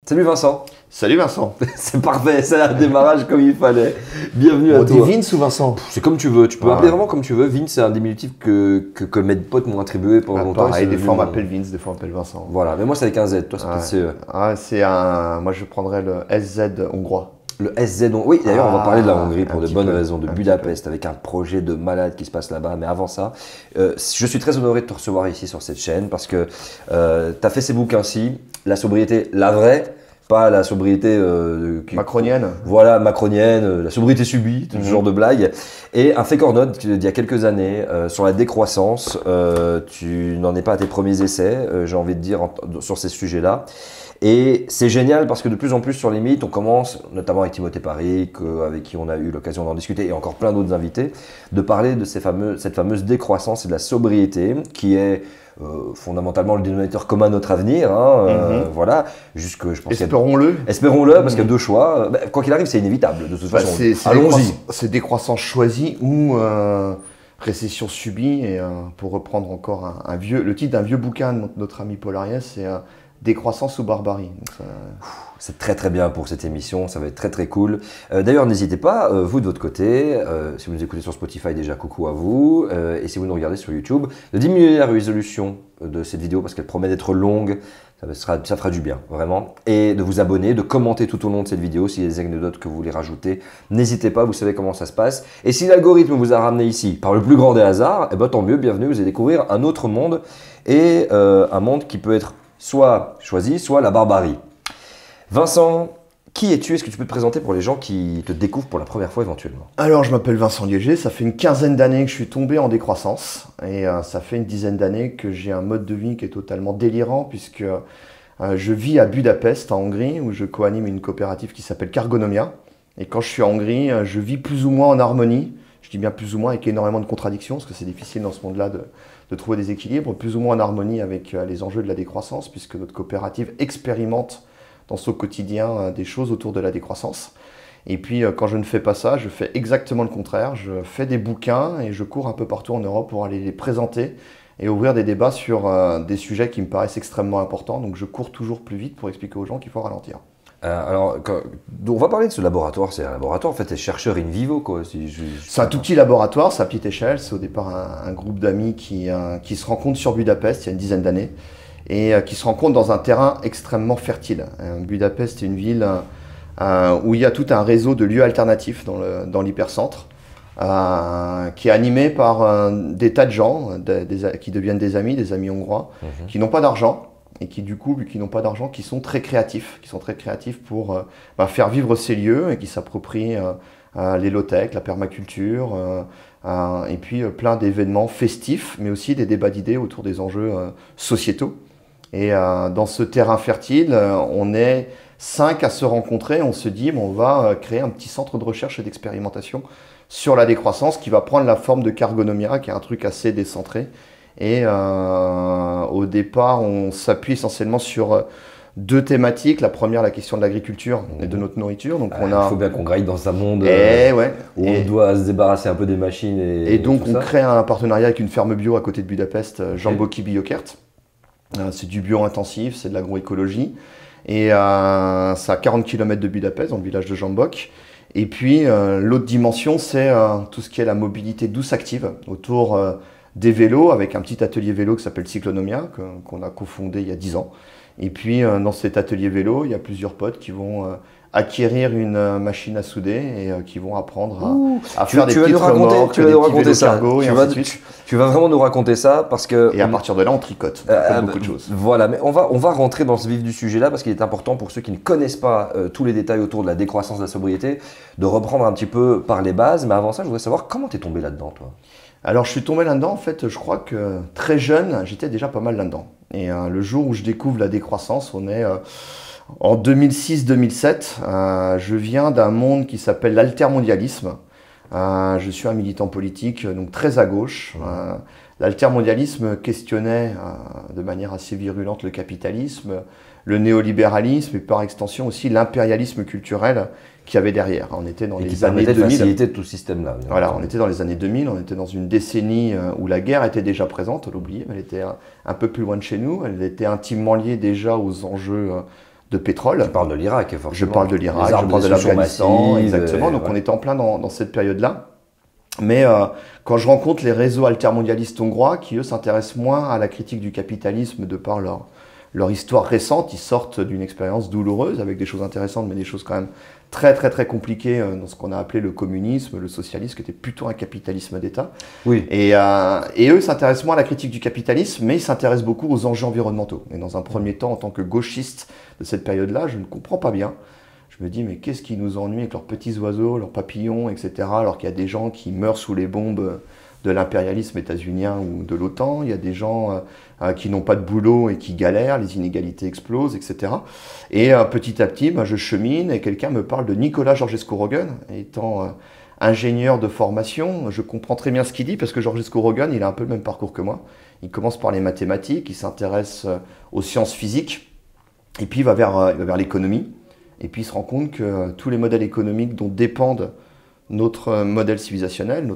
Salut Vincent. Salut Vincent. C'est parfait, c'est un démarrage comme il fallait. Bienvenue à On toi. dit Vince ou Vincent? C'est comme tu veux, tu peux m'appeler vraiment comme tu veux. Vince, c'est un diminutif que mes potes m'ont attribué pendant longtemps. Pareil, des fois on m'appelle Vince, des fois on m'appelle Vincent. Voilà, mais moi c'est avec un Z, toi c'est peut-être CE. C'est un... Moi je prendrais le SZ hongrois. Le SZ, oui, d'ailleurs on va parler de la Hongrie pour de bonnes raisons, de un Budapest, avec un projet de malade qui se passe là-bas. Mais avant ça, je suis très honoré de te recevoir ici sur cette chaîne parce que tu as fait ces bouquins-ci, La sobriété, la vraie, pas la sobriété macronienne. Voilà, macronienne, la sobriété subie, ce genre de blague. Et un fake or not d'il y a quelques années sur la décroissance. Tu n'en es pas à tes premiers essais, j'ai envie de dire, sur ces sujets-là. Et c'est génial parce que de plus en plus sur les mythes, on commence, notamment avec Timothée Paric, avec qui on a eu l'occasion d'en discuter, et encore plein d'autres invités, de parler de cette fameuse décroissance et de la sobriété qui est fondamentalement le dénominateur commun à notre avenir. Voilà, jusque je pense. Espérons-le. Espérons-le, parce qu'il y a deux choix. Quoi qu'il arrive, c'est inévitable de toute façon. Allons-y. C'est décroissance choisie ou récession subie. Et pour reprendre encore le titre d'un vieux bouquin de notre ami Paul Ariès, c'est Décroissance ou barbarie. C'est très très bien pour cette émission, ça va être très très cool. D'ailleurs, n'hésitez pas, vous de votre côté, si vous nous écoutez sur Spotify déjà, coucou à vous, et si vous nous regardez sur YouTube, de diminuer la résolution de cette vidéo parce qu'elle promet d'être longue, ça fera du bien, vraiment. Et de vous abonner, de commenter tout au long de cette vidéo s'il y a des anecdotes que vous voulez rajouter. N'hésitez pas, vous savez comment ça se passe. Et si l'algorithme vous a ramené ici par le plus grand des hasards, eh ben, tant mieux, bienvenue, vous allez découvrir un autre monde, et un monde qui peut être soit choisi, soit la barbarie. Vincent, qui es-tu? Est-ce que tu peux te présenter pour les gens qui te découvrent pour la première fois éventuellement? Alors, je m'appelle Vincent Liéger, ça fait une quinzaine d'années que je suis tombé en décroissance et ça fait une dizaine d'années que j'ai un mode de vie qui est totalement délirant puisque je vis à Budapest, en Hongrie, où je co-anime une coopérative qui s'appelle Cargonomia. Et quand je suis en Hongrie, je vis plus ou moins en harmonie. Je dis bien plus ou moins avec énormément de contradictions parce que c'est difficile dans ce monde-là de trouver des équilibres, plus ou moins en harmonie avec les enjeux de la décroissance puisque notre coopérative expérimente dans son quotidien des choses autour de la décroissance. Et puis quand je ne fais pas ça, je fais exactement le contraire. Je fais des bouquins et je cours un peu partout en Europe pour aller les présenter et ouvrir des débats sur des sujets qui me paraissent extrêmement importants. Donc je cours toujours plus vite pour expliquer aux gens qu'il faut ralentir. Alors, on va parler de ce laboratoire. C'est un laboratoire, en fait, c'est chercheurs in vivo, quoi. C'est un tout petit laboratoire, c'est à petite échelle. C'est au départ un groupe d'amis qui se rencontrent sur Budapest il y a une dizaine d'années et qui se rencontrent dans un terrain extrêmement fertile. Budapest est une ville où il y a tout un réseau de lieux alternatifs dans l'hypercentre qui est animé par des tas de gens qui deviennent des amis hongrois, qui n'ont pas d'argent. Et qui du coup, vu qu'ils n'ont pas d'argent, qui sont très créatifs pour faire vivre ces lieux et qui s'approprient les low-tech, la permaculture, et puis plein d'événements festifs, mais aussi des débats d'idées autour des enjeux sociétaux. Et dans ce terrain fertile, on est 5 à se rencontrer, on se dit on va créer un petit centre de recherche et d'expérimentation sur la décroissance qui va prendre la forme de Cargonomia, qui est un truc assez décentré. Et au départ, on s'appuie essentiellement sur deux thématiques. La première, la question de l'agriculture et de notre nourriture. Donc, il faut bien qu'on graille dans un monde où on doit se débarrasser un peu des machines. Et donc, on crée un partenariat avec une ferme bio à côté de Budapest, Jamboki Biokert. C'est du bio intensif, c'est de l'agroécologie. Et c'est à 40 km de Budapest, dans le village de Jambok. Et puis, l'autre dimension, c'est tout ce qui est la mobilité douce active autour des vélos, avec un petit atelier vélo qui s'appelle Cyclonomia, qu'on a cofondé il y a 10 ans. Et puis, dans cet atelier vélo, il y a plusieurs potes qui vont acquérir une machine à souder et qui vont apprendre à faire des petites remorques, des petits vélos cargo et ainsi de suite. Tu vas vraiment nous raconter ça parce que... Et à partir de là, on tricote, comme beaucoup de choses. Voilà, mais on va rentrer dans ce vif du sujet là parce qu'il est important pour ceux qui ne connaissent pas tous les détails autour de la décroissance de la sobriété, de reprendre un petit peu par les bases. Mais avant ça, je voudrais savoir comment tu es tombé là-dedans, toi. Alors, je suis tombé là-dedans, en fait, je crois que très jeune, j'étais déjà pas mal là-dedans. Et le jour où je découvre la décroissance, on est en 2006-2007. Je viens d'un monde qui s'appelle l'altermondialisme. Je suis un militant politique, donc très à gauche. L'altermondialisme questionnait de manière assez virulente le capitalisme, le néolibéralisme et par extension aussi l'impérialisme culturel qu'il y avait derrière. On était dans les années 2000. Faciliter tout ce système-là. Voilà, on était dans les années 2000, on était dans une décennie où la guerre était déjà présente, on l'oublie, elle était un peu plus loin de chez nous, elle était intimement liée déjà aux enjeux pétrole. Tu parles de l'Irak, forcément. Je parle de l'Irak, je parle de l'Afghanistan, exactement. Donc on est en plein dans cette période-là. Mais quand je rencontre les réseaux altermondialistes hongrois, qui eux s'intéressent moins à la critique du capitalisme de par leur histoire récente, ils sortent d'une expérience douloureuse avec des choses intéressantes, mais des choses quand même très très très compliquées dans ce qu'on a appelé le communisme, le socialisme, qui était plutôt un capitalisme d'État. Oui. Et eux s'intéressent moins à la critique du capitalisme, mais ils s'intéressent beaucoup aux enjeux environnementaux. Et dans un premier temps, en tant que gauchiste de cette période-là, je ne comprends pas bien. Je me dis, mais qu'est-ce qui nous ennuie avec leurs petits oiseaux, leurs papillons, etc. Alors qu'il y a des gens qui meurent sous les bombes de l'impérialisme états-unien ou de l'OTAN. Il y a des gens qui n'ont pas de boulot et qui galèrent, les inégalités explosent, etc. Et petit à petit, je chemine et quelqu'un me parle de Nicolas Georgescu-Roegen. Étant ingénieur de formation, je comprends très bien ce qu'il dit parce que Georgescu-Roegen, il a un peu le même parcours que moi. Il commence par les mathématiques, il s'intéresse aux sciences physiques et puis il va vers l'économie. Et puis il se rend compte que tous les modèles économiques dont dépendent notre modèle civilisationnel,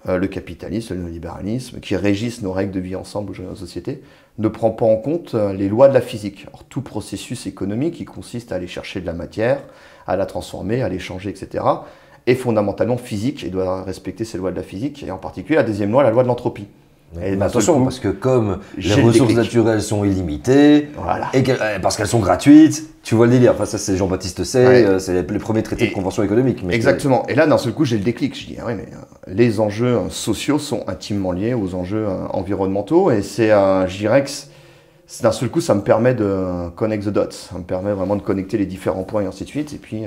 le capitalisme, le néolibéralisme, qui régissent nos règles de vie ensemble aujourd'hui dans la société, ne prend pas en compte les lois de la physique. Alors, tout processus économique qui consiste à aller chercher de la matière, à la transformer, à l'échanger, etc., est fondamentalement physique et doit respecter ces lois de la physique, et en particulier la deuxième loi, la loi de l'entropie. Mais attention, parce que comme les ressources naturelles sont illimitées, voilà. Et parce qu'elles sont gratuites, tu vois le délire. Enfin, ça, c'est Jean-Baptiste Say, ouais. C'est les premiers traités de convention économique. Mais exactement. Et là, d'un seul coup, j'ai le déclic. Je dis, ah oui, mais les enjeux sociaux sont intimement liés aux enjeux environnementaux. Et je dirais que d'un seul coup, ça me permet de connect the dots. Ça me permet vraiment de connecter les différents points et ainsi de suite. Et puis,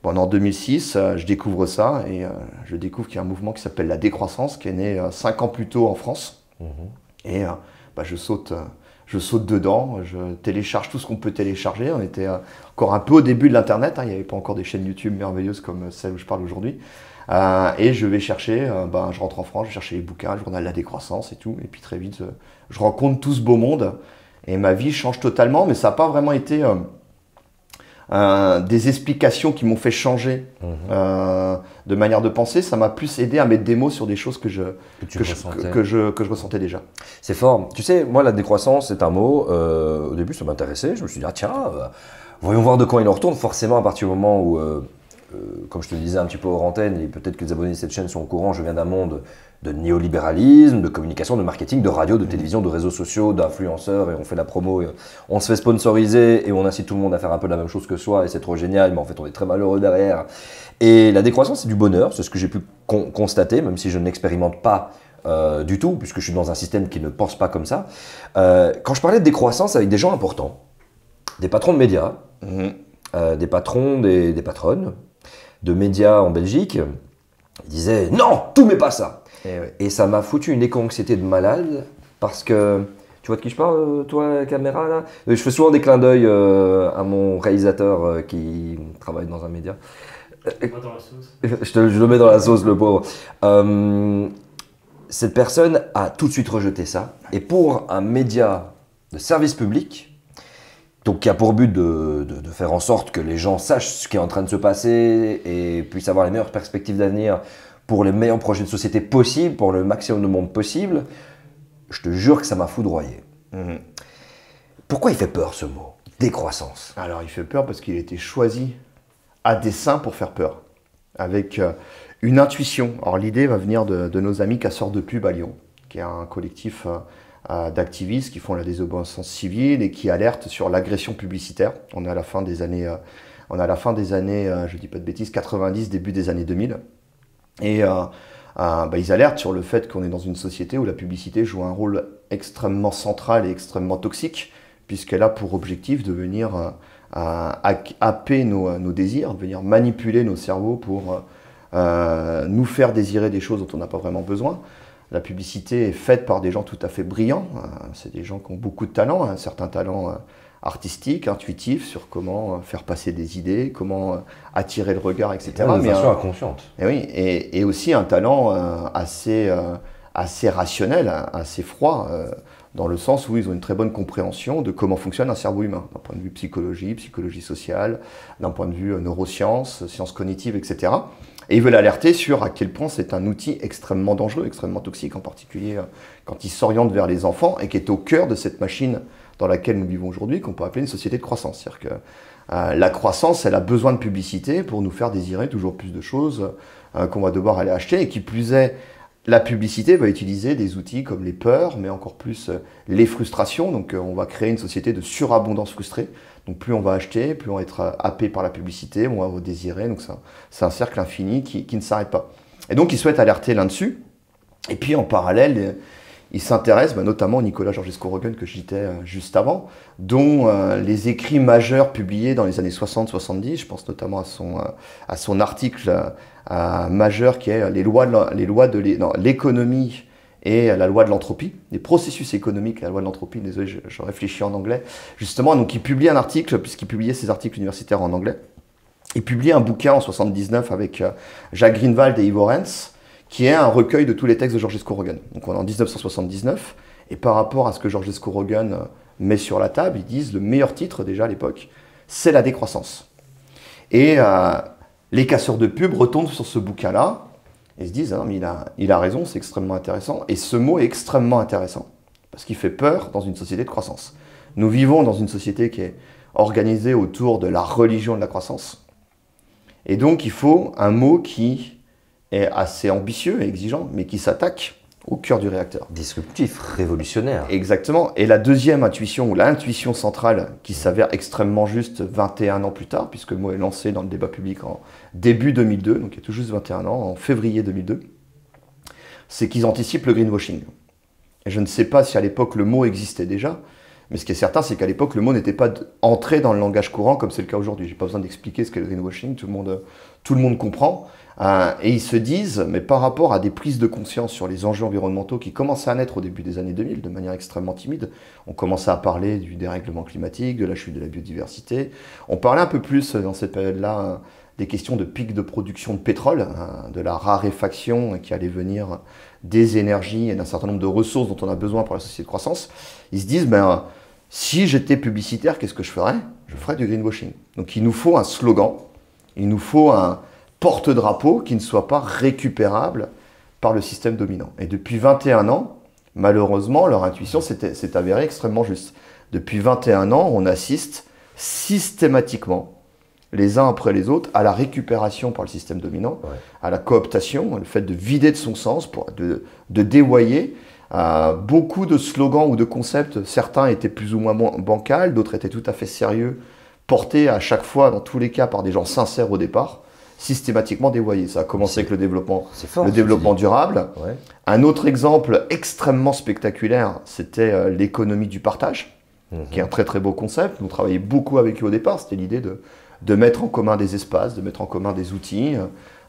en 2006, je découvre ça et je découvre qu'il y a un mouvement qui s'appelle la décroissance, qui est né 5 ans plus tôt en France. Et je saute dedans, je télécharge tout ce qu'on peut télécharger. On était encore un peu au début de l'Internet, il n'y avait pas encore des chaînes YouTube merveilleuses comme celle où je parle aujourd'hui. Et je vais chercher, je rentre en France, je vais chercher les bouquins, le journal de la décroissance et tout. Et puis très vite, je rencontre tout ce beau monde et ma vie change totalement, mais ça n'a pas vraiment été des explications qui m'ont fait changer de manière de penser. Ça m'a plus aidé à mettre des mots sur des choses que je ressentais déjà. C'est fort. Tu sais, moi, la décroissance, c'est un mot, au début, ça m'intéressait. Je me suis dit, voyons voir de quand il en retourne. Forcément, à partir du moment où, comme je te le disais un petit peu hors antenne, et peut-être que les abonnés de cette chaîne sont au courant, je viens d'un monde de néolibéralisme, de communication, de marketing, de radio, de télévision, de réseaux sociaux, d'influenceurs, et on fait la promo, et on se fait sponsoriser, et on incite tout le monde à faire un peu la même chose que soi, et c'est trop génial, mais en fait on est très malheureux derrière. Et la décroissance, c'est du bonheur, c'est ce que j'ai pu constater, même si je n'expérimente pas du tout, puisque je suis dans un système qui ne pense pas comme ça. Quand je parlais de décroissance avec des gens importants, des patrons de médias, des patrons, des patronnes de médias en Belgique, ils disaient « Non, tout mais pas ça !» Et ça m'a foutu une éco-anxiété de malade parce que, tu vois de qui je parle, toi, la caméra là? Je fais souvent des clins d'œil à mon réalisateur qui travaille dans un média. Dans la sauce. Je le mets dans la sauce, le pauvre. Cette personne a tout de suite rejeté ça. Et pour un média de service public, donc qui a pour but de faire en sorte que les gens sachent ce qui est en train de se passer et puissent avoir les meilleures perspectives d'avenir pour les meilleurs projets de société possibles, pour le maximum de monde possible, je te jure que ça m'a foudroyé. Pourquoi il fait peur ce mot, décroissance? Alors il fait peur parce qu'il a été choisi à dessein pour faire peur, avec une intuition. Alors l'idée va venir de nos amis casseurs de pub à Lyon, qui est un collectif d'activistes qui font la désobéissance civile et qui alertent sur l'agression publicitaire. On est à la fin des années, je dis pas de bêtises, 90, début des années 2000. Et ils alertent sur le fait qu'on est dans une société où la publicité joue un rôle extrêmement central et extrêmement toxique, puisqu'elle a pour objectif de venir happer nos désirs, de venir manipuler nos cerveaux pour nous faire désirer des choses dont on n'a pas vraiment besoin. La publicité est faite par des gens tout à fait brillants, c'est des gens qui ont beaucoup de talent, un certain talent artistique, intuitif, sur comment faire passer des idées, comment attirer le regard, etc. De façon inconsciente. Et oui, et aussi un talent assez rationnel, assez froid, dans le sens où ils ont une très bonne compréhension de comment fonctionne un cerveau humain, d'un point de vue psychologie sociale, d'un point de vue neurosciences, sciences cognitives, etc. Et ils veulent alerter sur à quel point c'est un outil extrêmement dangereux, extrêmement toxique, en particulier quand il s'oriente vers les enfants et qui est au cœur de cette machine dans laquelle nous vivons aujourd'hui qu'on peut appeler une société de croissance. C'est-à-dire que la croissance, elle a besoin de publicité pour nous faire désirer toujours plus de choses qu'on va devoir aller acheter. Et qui plus est, la publicité va utiliser des outils comme les peurs, mais encore plus les frustrations. Donc on va créer une société de surabondance frustrée. Donc plus on va acheter, plus on va être happé par la publicité, on va désirer. Donc c'est un cercle infini qui ne s'arrête pas. Et donc ils souhaitent alerter là-dessus. Et puis en parallèle, il s'intéresse notamment Nicolas Georgescu-Roegen que je citais juste avant, dont les écrits majeurs publiés dans les années 60-70, je pense notamment à son article majeur qui est l'économie et la loi de l'entropie, les processus économiques et la loi de l'entropie, désolé je réfléchis en anglais, justement, donc il publie un article, puisqu'il publiait ses articles universitaires en anglais, il publie un bouquin en 79 avec Jacques Greenwald et Ivo Rens, qui est un recueil de tous les textes de Georgescu-Roegen. Donc on est en 1979, et par rapport à ce que Georgescu-Roegen met sur la table, ils disent le meilleur titre déjà à l'époque, c'est la décroissance. Et les casseurs de pub retombent sur ce bouquin-là, et se disent, ah non, mais il a raison, c'est extrêmement intéressant, et ce mot est extrêmement intéressant, parce qu'il fait peur dans une société de croissance. Nous vivons dans une société qui est organisée autour de la religion de la croissance, et donc il faut un mot qui est assez ambitieux et exigeant, mais qui s'attaque au cœur du réacteur. Disruptif, révolutionnaire. Exactement. Et la deuxième intuition, ou l'intuition centrale, qui s'avère extrêmement juste 21 ans plus tard, puisque le mot est lancé dans le débat public en début 2002, donc il y a tout juste 21 ans, en février 2002, c'est qu'ils anticipent le greenwashing. Et je ne sais pas si à l'époque le mot existait déjà, mais ce qui est certain, c'est qu'à l'époque, le mot n'était pas entré dans le langage courant comme c'est le cas aujourd'hui. Je n'ai pas besoin d'expliquer ce qu'est le greenwashing, tout le monde comprend. Et ils se disent, mais par rapport à des prises de conscience sur les enjeux environnementaux qui commençaient à naître au début des années 2000 de manière extrêmement timide, on commençait à parler du dérèglement climatique, de la chute de la biodiversité. On parlait un peu plus dans cette période-là des questions de pic de production de pétrole, de la raréfaction qui allait venir des énergies et d'un certain nombre de ressources dont on a besoin pour la société de croissance. Ils se disent, si j'étais publicitaire, qu'est-ce que je ferais? Je ferais du greenwashing. Donc il nous faut un slogan, il nous faut un porte-drapeau qui ne soit pas récupérable par le système dominant. Et depuis 21 ans, malheureusement, leur intuition s'est avérée extrêmement juste. Depuis 21 ans, on assiste systématiquement, les uns après les autres, à la récupération par le système dominant, à la cooptation, le fait de vider de son sens, de dévoyer. Beaucoup de slogans ou de concepts, certains étaient plus ou moins bancals, d'autres étaient tout à fait sérieux, portés à chaque fois, dans tous les cas, par des gens sincères au départ, systématiquement dévoyés. Ça a commencé avec le développement durable. Ouais. Un autre exemple extrêmement spectaculaire, c'était l'économie du partage, qui est un très très beau concept. Nous travaillions beaucoup avec eux au départ, c'était l'idée de mettre en commun des espaces, de mettre en commun des outils.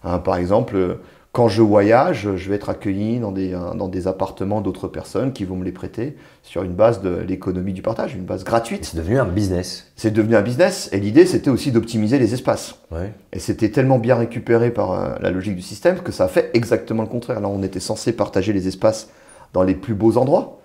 Par exemple, quand je voyage, je vais être accueilli dans des appartements d'autres personnes qui vont me les prêter sur une base de l'économie du partage, une base gratuite. C'est devenu un business. C'est devenu un business et l'idée c'était aussi d'optimiser les espaces. Ouais. Et c'était tellement bien récupéré par la logique du système que ça a fait exactement le contraire. Là, on était censé partager les espaces dans les plus beaux endroits.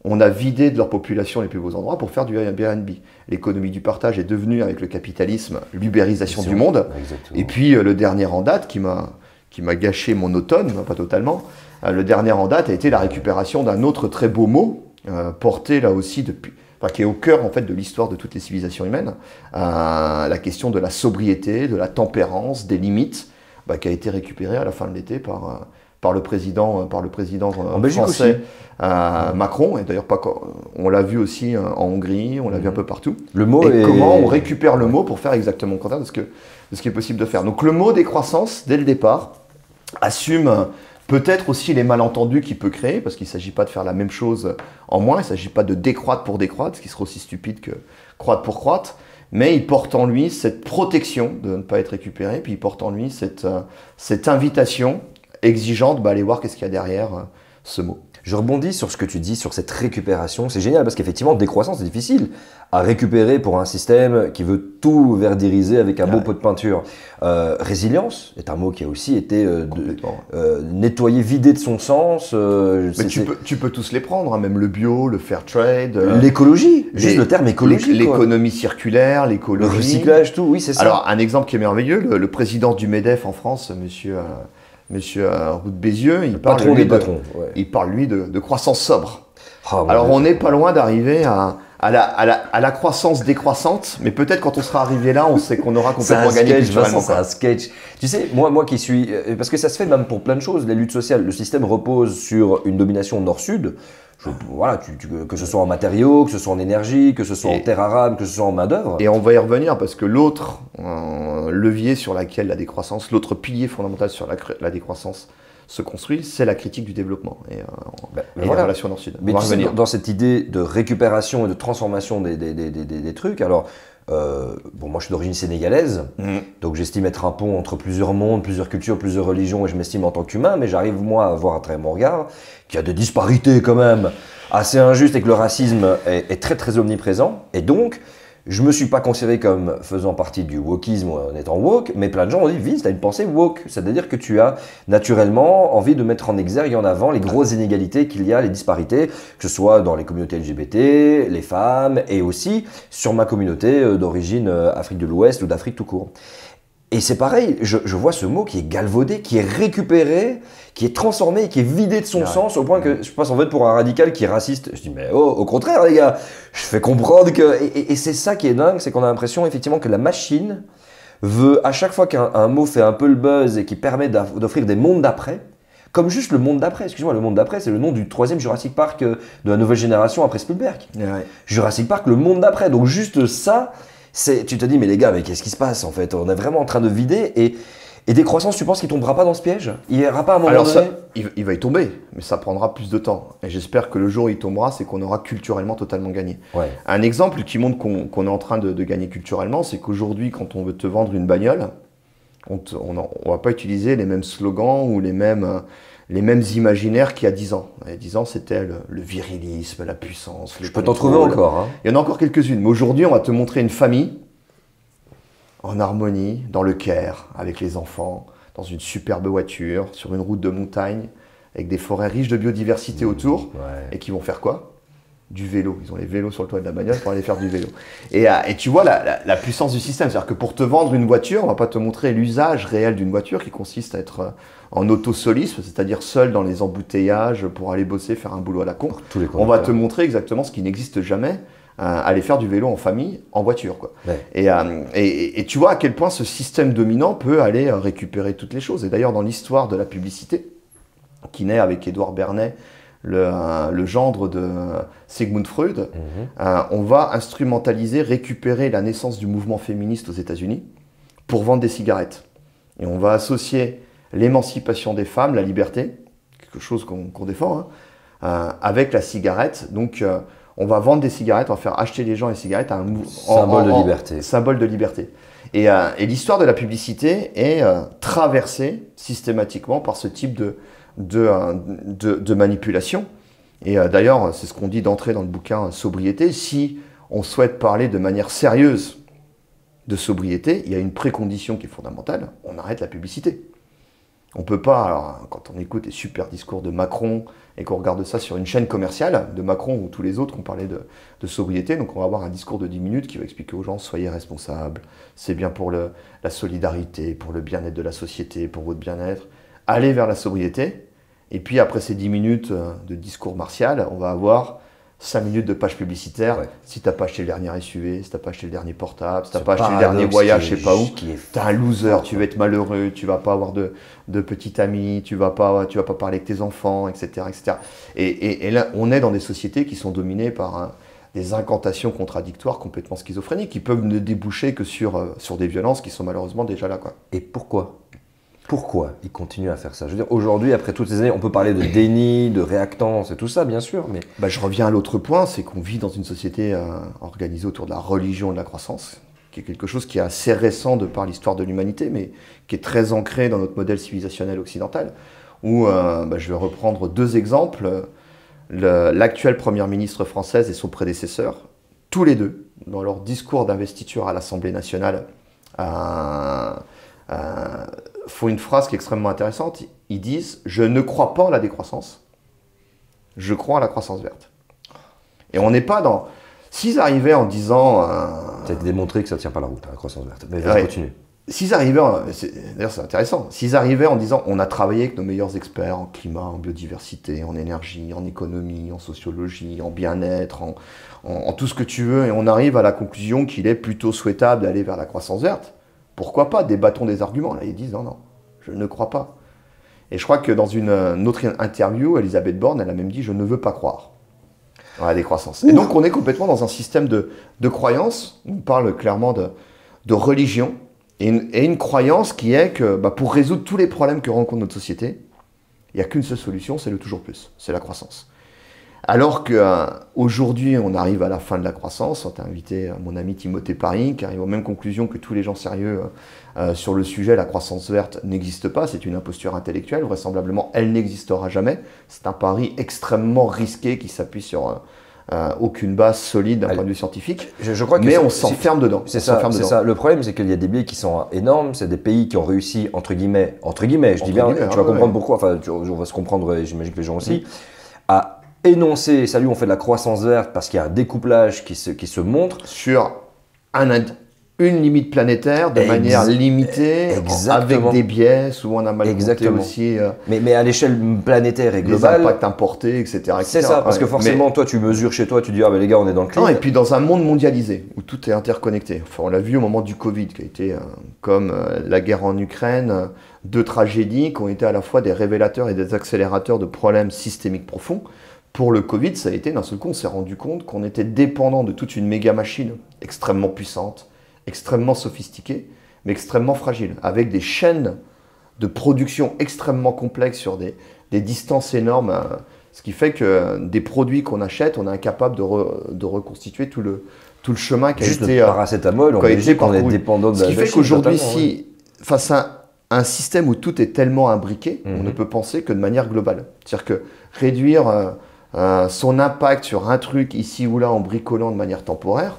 On a vidé de leur population les plus beaux endroits pour faire du Airbnb. L'économie du partage est devenue, avec le capitalisme, l'ubérisation du monde. Exactement. Et puis le dernier en date qui m'a gâché mon automne, pas totalement. Le dernier en date a été la récupération d'un autre très beau mot, porté là aussi qui est au cœur en fait de l'histoire de toutes les civilisations humaines, la question de la sobriété, de la tempérance, des limites, qui a été récupérée à la fin de l'été par le président français Macron, et d'ailleurs on l'a vu aussi en Hongrie, on l'a vu un peu partout. Le mot comment on récupère le mot pour faire exactement le contraire de ce qui est possible de faire. Donc le mot décroissance, dès le départ, assume peut-être aussi les malentendus qu'il peut créer, parce qu'il ne s'agit pas de faire la même chose en moins, il ne s'agit pas de décroître pour décroître, ce qui serait aussi stupide que croître pour croître, mais il porte en lui cette protection de ne pas être récupéré, puis il porte en lui cette invitation exigeante d'aller voir qu'est-ce qu'il y a derrière ce mot. Je rebondis sur ce que tu dis, sur cette récupération. C'est génial parce qu'effectivement, décroissance, c'est difficile à récupérer pour un système qui veut tout verdiriser avec un beau pot de peinture. Résilience est un mot qui a aussi été nettoyé, vidé de son sens. Mais tu peux tous les prendre, même le bio, le fair trade. L'écologie, juste le terme écologie. L'économie circulaire, l'écologie. Le recyclage, tout, oui, c'est ça. Alors, un exemple qui est merveilleux, le président du MEDEF en France, Monsieur Roux de Bézieux, il parle lui de croissance sobre. Alors on n'est pas loin d'arriver à à la croissance décroissante, mais peut-être quand on sera arrivé là, on sait qu'on aura complètement gagné culturellement. C'est un sketch. Tu sais, moi qui suis... Parce que ça se fait même pour plein de choses, les luttes sociales. Le système repose sur une domination nord-sud. Voilà, que ce soit en matériaux, que ce soit en énergie, que ce soit en terres arables, que ce soit en main-d'œuvre. Et on va y revenir parce que l'autre levier sur lequel la décroissance, l'autre pilier fondamental sur la décroissance se construit, c'est la critique du développement et voilà. La relation nord-sud. Mais tu sais, dans cette idée de récupération et de transformation des trucs, alors bon, moi je suis d'origine sénégalaise, donc j'estime être un pont entre plusieurs mondes, plusieurs cultures, plusieurs religions, et je m'estime en tant qu'humain, mais j'arrive moi à voir à travers mon regard qu'il y a des disparités quand même assez injustes et que le racisme est très très omniprésent, et donc je me suis pas considéré comme faisant partie du wokisme en étant woke, mais plein de gens ont dit Vince, tu as une pensée woke, c'est-à-dire que tu as naturellement envie de mettre en exergue et en avant les grosses inégalités qu'il y a, les disparités, que ce soit dans les communautés LGBT, les femmes, et aussi sur ma communauté d'origine Afrique de l'Ouest ou d'Afrique tout court. Et c'est pareil, je vois ce mot qui est galvaudé, qui est récupéré, qui est transformé, qui est vidé de son sens, au point que je passe en fait pour un radical qui est raciste. Je dis mais oh, au contraire les gars, je fais comprendre que... Et c'est ça qui est dingue, c'est qu'on a l'impression effectivement que la machine veut, à chaque fois qu'un mot fait un peu le buzz et qui permet d'offrir des mondes d'après, comme juste le monde d'après, excuse-moi, le monde d'après, c'est le nom du 3e Jurassic Park de la nouvelle génération après Spielberg. Jurassic Park, le monde d'après, donc juste ça... Tu te dis, mais les gars, mais qu'est-ce qui se passe en fait? On est vraiment en train de vider et décroissance, tu penses qu'il tombera pas dans ce piège? Il ira pas à un moment donné? Ça, il va y tomber, mais ça prendra plus de temps. Et j'espère que le jour où il tombera, c'est qu'on aura culturellement totalement gagné. Ouais. Un exemple qui montre qu'on est en train de gagner culturellement, c'est qu'aujourd'hui, quand on veut te vendre une bagnole, on va pas utiliser les mêmes slogans ou les mêmes imaginaires qu'il y a 10 ans. Il y a 10 ans, c'était le virilisme, la puissance. Je peux t'en trouver encore. Hein. Il y en a encore quelques-unes. Mais aujourd'hui, on va te montrer une famille en harmonie, dans le Caire, avec les enfants, dans une superbe voiture, sur une route de montagne, avec des forêts riches de biodiversité autour, et qui vont faire quoi? Du vélo. Ils ont les vélos sur le toit de la bagnole pour aller faire du vélo. Et tu vois la puissance du système. C'est-à-dire que pour te vendre une voiture, on ne va pas te montrer l'usage réel d'une voiture qui consiste à être en autosolisme, c'est-à-dire seul dans les embouteillages pour aller bosser, faire un boulot à la con. On va te montrer exactement ce qui n'existe jamais, aller faire du vélo en famille, en voiture, quoi. Ouais. Et tu vois à quel point ce système dominant peut aller récupérer toutes les choses. Et d'ailleurs, dans l'histoire de la publicité, qui naît avec Édouard Bernet, le gendre de Sigmund Freud, on va instrumentaliser, récupérer la naissance du mouvement féministe aux États-Unis pour vendre des cigarettes. Et on va associer l'émancipation des femmes, la liberté, quelque chose qu'on défend, avec la cigarette. Donc, on va vendre des cigarettes, on va faire acheter les gens les cigarettes à un symbole de liberté. Symbole de liberté. Et l'histoire de la publicité est traversée systématiquement par ce type de manipulation. Et d'ailleurs, c'est ce qu'on dit d'entrée dans le bouquin Sobriété. Si on souhaite parler de manière sérieuse de sobriété, il y a une précondition qui est fondamentale, on arrête la publicité. On peut pas, alors, quand on écoute les super discours de Macron et qu'on regarde ça sur une chaîne commerciale de Macron ou tous les autres qui ont parlé de sobriété, donc on va avoir un discours de 10 minutes qui va expliquer aux gens, soyez responsables, c'est bien pour la solidarité, pour le bien-être de la société, pour votre bien-être. Allez vers la sobriété, et puis après ces 10 minutes de discours martial, on va avoir 5 minutes de page publicitaire. Ouais. Si tu n'as pas acheté le dernier SUV, si tu n'as pas acheté le dernier portable, si tu n'as pas acheté le dernier voyage, je sais pas où, tu es un loser, tu vas être malheureux, tu vas pas avoir de petite amie, tu vas pas parler avec tes enfants, etc. etc. Et là, on est dans des sociétés qui sont dominées par des incantations contradictoires complètement schizophréniques, qui peuvent ne déboucher que sur des violences qui sont malheureusement déjà là, quoi. Et pourquoi ils continuent à faire ça? Je veux dire, aujourd'hui, après toutes ces années, on peut parler de déni, de réactance et tout ça, bien sûr, mais... je reviens à l'autre point, c'est qu'on vit dans une société organisée autour de la religion de la croissance, qui est quelque chose qui est assez récent de par l'histoire de l'humanité, mais qui est très ancré dans notre modèle civilisationnel occidental, où je vais reprendre 2 exemples. L'actuelle première ministre française et son prédécesseur, tous les deux, dans leur discours d'investiture à l'Assemblée nationale, font une phrase qui est extrêmement intéressante. Ils disent « Je ne crois pas en la décroissance, je crois en la croissance verte ». Et on n'est pas dans... S'ils arrivaient en disant... Ça a été démontré que ça ne tient pas la route, la croissance verte. Mais vas-y, continue. s'ils arrivaient, d'ailleurs c'est intéressant, s'ils arrivaient en disant on a travaillé avec nos meilleurs experts en climat, en biodiversité, en énergie, en économie, en sociologie, en bien-être, en tout ce que tu veux, et on arrive à la conclusion qu'il est plutôt souhaitable d'aller vers la croissance verte, pourquoi pas, débattons des arguments. Là, ils disent non, je ne crois pas. Et je crois que dans une autre interview, Elisabeth Borne, elle a même dit je ne veux pas croire dans la décroissance. Ouf. Et donc on est complètement dans un système de croyance, on parle clairement de religion, et une croyance qui est que pour résoudre tous les problèmes que rencontre notre société, il n'y a qu'une seule solution, c'est le toujours plus, c'est la croissance. Alors qu'aujourd'hui, on arrive à la fin de la croissance, on t'a invité mon ami Timothée Paris, qui arrive aux mêmes conclusions que tous les gens sérieux sur le sujet, la croissance verte n'existe pas, c'est une imposture intellectuelle, vraisemblablement elle n'existera jamais, c'est un pari extrêmement risqué qui s'appuie sur aucune base solide d'un point de vue scientifique, je crois que mais on s'enferme dedans. C'est ça. Le problème, c'est qu'il y a des biais qui sont énormes. C'est des pays qui ont réussi, entre guillemets, je dis bien, tu vas comprendre pourquoi, enfin, on va se comprendre, et j'imagine que les gens aussi, à énoncer, salut, on fait de la croissance verte parce qu'il y a un découplage qui se montre. Sur une limite planétaire de manière limitée, avec des biais, souvent on a mal compté aussi. Mais à l'échelle planétaire et globale. Les impacts importés, etc. C'est ça, parce que forcément, toi tu mesures chez toi, tu dis, ah ben les gars, on est dans le climat. Non, et puis dans un monde mondialisé, où tout est interconnecté. Enfin, on l'a vu au moment du Covid, qui a été, comme la guerre en Ukraine, deux tragédies qui ont été à la fois des révélateurs et des accélérateurs de problèmes systémiques profonds. Pour le Covid, ça a été, d'un seul coup, on s'est rendu compte qu'on était dépendant de toute une méga machine extrêmement puissante, extrêmement sophistiquée, mais extrêmement fragile, avec des chaînes de production extrêmement complexes sur des distances énormes, ce qui fait que des produits qu'on achète, on est incapable de reconstituer tout le chemin qui a été paracétamol, on est dépendant de la Chine. Ce qui fait qu'aujourd'hui, si face à un système où tout est tellement imbriqué, on ne peut penser que de manière globale. C'est-à-dire que réduire son impact sur un truc ici ou là en bricolant de manière temporaire,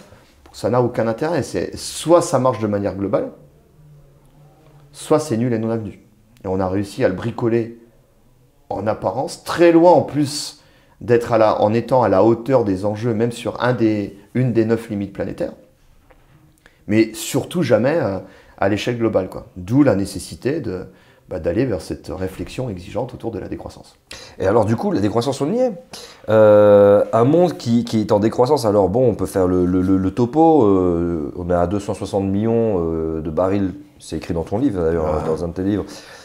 ça n'a aucun intérêt. C'est soit ça marche de manière globale, soit c'est nul et non avenu. Et on a réussi à le bricoler en apparence, très loin en plus d'être en étant à la hauteur des enjeux, même sur une des 9 limites planétaires, mais surtout jamais à l'échelle globale, quoi. D'où la nécessité d'aller vers cette réflexion exigeante autour de la décroissance. Et alors du coup, la décroissance, on y est. Un monde qui est en décroissance, alors bon, on peut faire le topo, on est à 260 millions de barils, c'est écrit dans ton livre d'ailleurs, dans un de tes livres,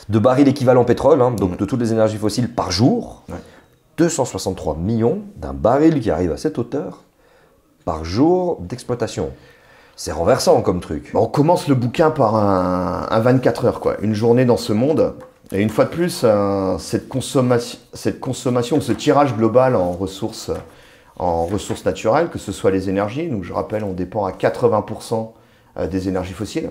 de barils équivalent pétrole, hein, donc de toutes les énergies fossiles par jour, 263 millions d'un baril qui arrive à cette hauteur par jour d'exploitation. C'est renversant comme truc. On commence le bouquin par un 24 heures, quoi. Une journée dans ce monde. Et une fois de plus, cette consommation, ce tirage global en ressources naturelles, que ce soit les énergies, donc je rappelle, on dépend à 80% des énergies fossiles,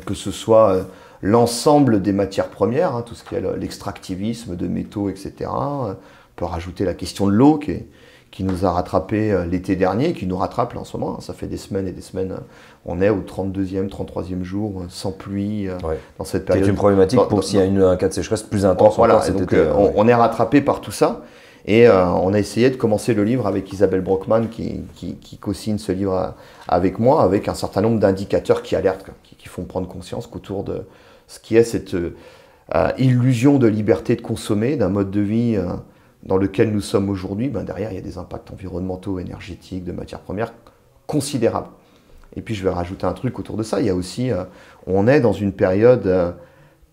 que ce soit l'ensemble des matières premières, hein, tout ce qui est l'extractivisme de métaux, etc. On peut rajouter la question de l'eau qui nous a rattrapé l'été dernier, qui nous rattrape là en ce moment. Ça fait des semaines et des semaines. On est au 32e, 33e jour sans pluie dans cette période. C'est une problématique pour s'il y a un cas de sécheresse plus intense. Voilà, donc on est rattrapé par tout ça. Et on a essayé de commencer le livre avec Isabelle Brockman qui co-signe ce livre avec moi, avec un certain nombre d'indicateurs qui alertent, qui font prendre conscience qu'autour de ce qui est cette illusion de liberté de consommer, d'un mode de vie dans lequel nous sommes aujourd'hui, derrière il y a des impacts environnementaux, énergétiques, de matières premières considérables. Et puis je vais rajouter un truc autour de ça, il y a aussi, on est dans une période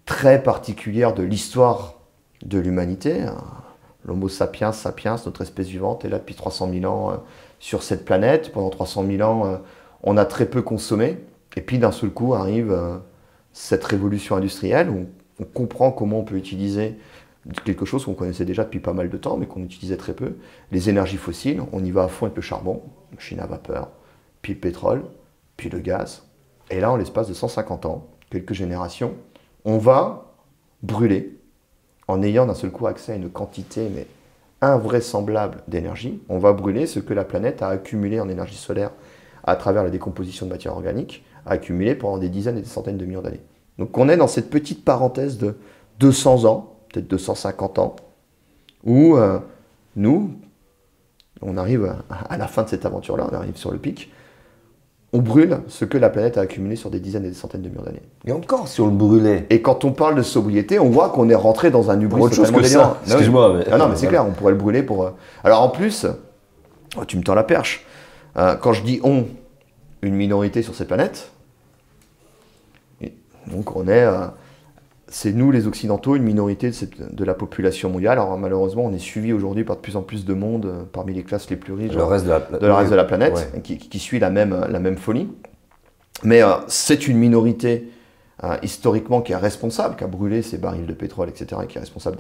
très particulière de l'histoire de l'humanité. L'Homo sapiens sapiens, notre espèce vivante, est là depuis 300 000 ans sur cette planète. Pendant 300 000 ans, on a très peu consommé. Et puis d'un seul coup arrive cette révolution industrielle où on comprend comment on peut utiliser quelque chose qu'on connaissait déjà depuis pas mal de temps, mais qu'on utilisait très peu, les énergies fossiles. On y va à fond avec le charbon, machine à vapeur, puis le pétrole, puis le gaz. Et là, en l'espace de 150 ans, quelques générations, on va brûler, en ayant d'un seul coup accès à une quantité mais invraisemblable d'énergie. On va brûler ce que la planète a accumulé en énergie solaire à travers la décomposition de matière organique, a accumulé pendant des dizaines et des centaines de millions d'années. Donc on est dans cette petite parenthèse de 200 ans, peut-être 250 ans, où nous, on arrive à la fin de cette aventure-là, on arrive sur le pic, on brûle ce que la planète a accumulé sur des dizaines et des centaines de millions d'années. Et encore, si on le brûlait. Et quand on parle de sobriété, on voit qu'on est rentré dans un hubris Autre chose totalement que délirant. ça. Excuse-moi. Mais... Ah non, mais c'est clair, on pourrait le brûler pour... Alors en plus, tu me tends la perche. Quand je dis « on », une minorité sur cette planète, donc on est... c'est nous les Occidentaux, une minorité de la population mondiale. Alors malheureusement, on est suivi aujourd'hui par de plus en plus de monde parmi les classes les plus riches le reste de la planète, ouais. qui suit la même folie. Mais c'est une minorité historiquement qui est responsable, qui a brûlé ses barils de pétrole, etc., et qui est responsable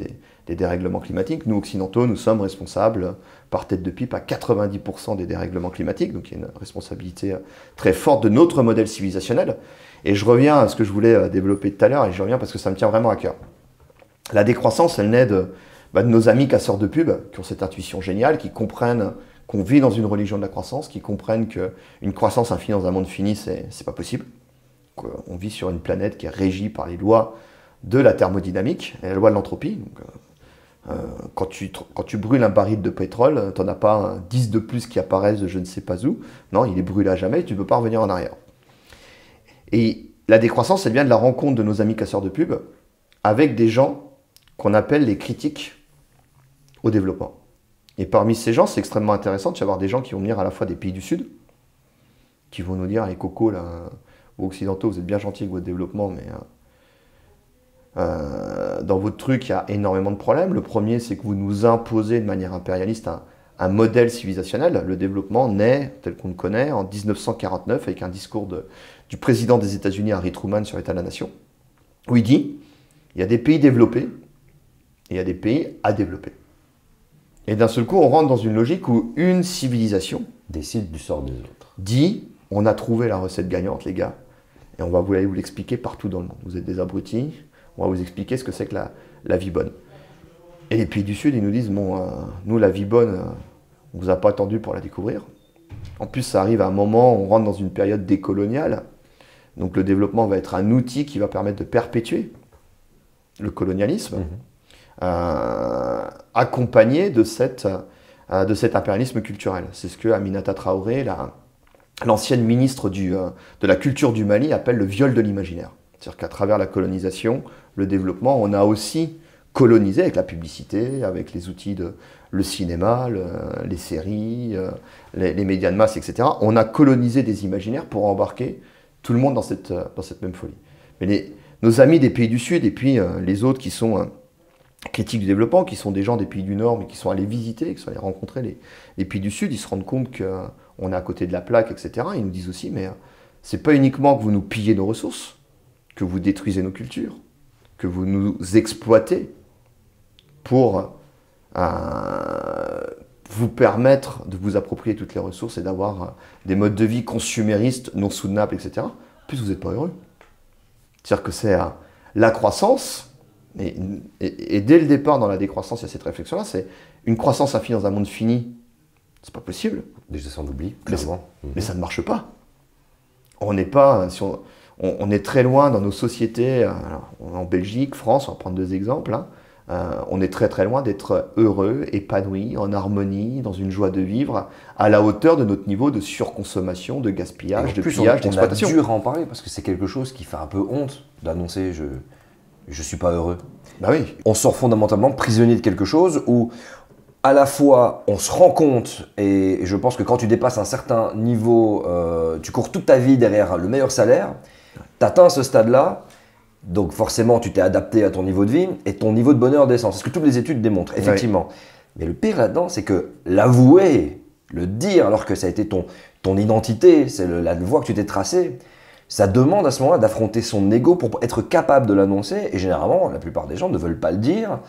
des dérèglements climatiques. Nous, Occidentaux, nous sommes responsables par tête de pipe à 90% des dérèglements climatiques, donc il y a une responsabilité très forte de notre modèle civilisationnel. Et je reviens à ce que je voulais développer tout à l'heure, et je reviens parce que ça me tient vraiment à cœur. La décroissance, elle naît de nos amis casseurs de pub, qui ont cette intuition géniale, qui comprennent qu'on vit dans une religion de la croissance, qui comprennent qu'une croissance infinie dans un monde fini, c'est pas possible. On vit sur une planète qui est régie par les lois de la thermodynamique et la loi de l'entropie. Quand tu brûles un baril de pétrole, tu n'en as pas 10 de plus qui apparaissent de je ne sais pas où. Non, il est brûlé à jamais, tu ne peux pas revenir en arrière. Et la décroissance, elle vient de la rencontre de nos amis casseurs de pub avec des gens qu'on appelle les critiques au développement. Et parmi ces gens, c'est extrêmement intéressant de savoir des gens qui vont venir à la fois des pays du Sud, qui vont nous dire, les cocos, là, vous occidentaux, vous êtes bien gentils avec votre développement, mais dans votre truc, il y a énormément de problèmes. Le premier, c'est que vous nous imposez de manière impérialiste un modèle civilisationnel. Le développement naît, tel qu'on le connaît, en 1949, avec un discours du président des États-Unis, Harry Truman, sur l'état de la nation, où il dit, il y a des pays développés et il y a des pays à développer. Et d'un seul coup, on rentre dans une logique où une civilisation décide du sort des autres. Dit, on a trouvé la recette gagnante, les gars, et on va vous l'expliquer partout dans le monde. Vous êtes des abrutis, on va vous expliquer ce que c'est que la vie bonne. Et les pays du Sud, ils nous disent, bon, nous, la vie bonne, on ne vous a pas attendu pour la découvrir. En plus, ça arrive à un moment où on rentre dans une période décoloniale. Donc le développement va être un outil qui va permettre de perpétuer le colonialisme, accompagné de cet impérialisme culturel. C'est ce que Aminata Traoré, l'ancienne ministre de la culture du Mali, appelle le viol de l'imaginaire. C'est-à-dire qu'à travers la colonisation, le développement, on a aussi colonisé avec la publicité, avec les outils le cinéma, les séries, les médias de masse, etc. On a colonisé des imaginaires pour embarquer tout le monde dans cette même folie. Mais nos amis des pays du Sud et puis les autres qui sont critiques du développement, qui sont des gens des pays du Nord, mais qui sont allés visiter, qui sont allés rencontrer les pays du Sud, ils se rendent compte qu'on est à côté de la plaque, etc. Ils nous disent aussi, mais c'est pas uniquement que vous nous pillez nos ressources, que vous détruisez nos cultures, que vous nous exploitez pour vous permettre de vous approprier toutes les ressources et d'avoir des modes de vie consuméristes, non soutenables, etc. En plus, vous n'êtes pas heureux. C'est-à-dire que c'est la croissance, et dès le départ dans la décroissance, il y a cette réflexion-là, c'est une croissance infinie dans un monde fini, c'est pas possible. Déjà sans oubli, clairement. Mais ça ne marche pas. On n'est pas... On est très loin dans nos sociétés, alors, en Belgique, France, on va prendre deux exemples, hein. On est très très loin d'être heureux, épanoui, en harmonie, dans une joie de vivre, à la hauteur de notre niveau de surconsommation, de gaspillage, de pillage, d'exploitation. On a dur à en parler parce que c'est quelque chose qui fait un peu honte d'annoncer je suis pas heureux. Bah oui. On sort fondamentalement prisonnier de quelque chose où à la fois on se rend compte, et je pense que quand tu dépasses un certain niveau, tu cours toute ta vie derrière le meilleur salaire, tu atteins ce stade-là. Donc forcément, tu t'es adapté à ton niveau de vie et ton niveau de bonheur descend. C'est ce que toutes les études démontrent, effectivement. Oui. Mais le pire là-dedans, c'est que l'avouer, le dire, alors que ça a été ton identité, c'est la voie que tu t'es tracée, ça demande à ce moment-là d'affronter son ego pour être capable de l'annoncer. Et généralement, la plupart des gens ne veulent pas le dire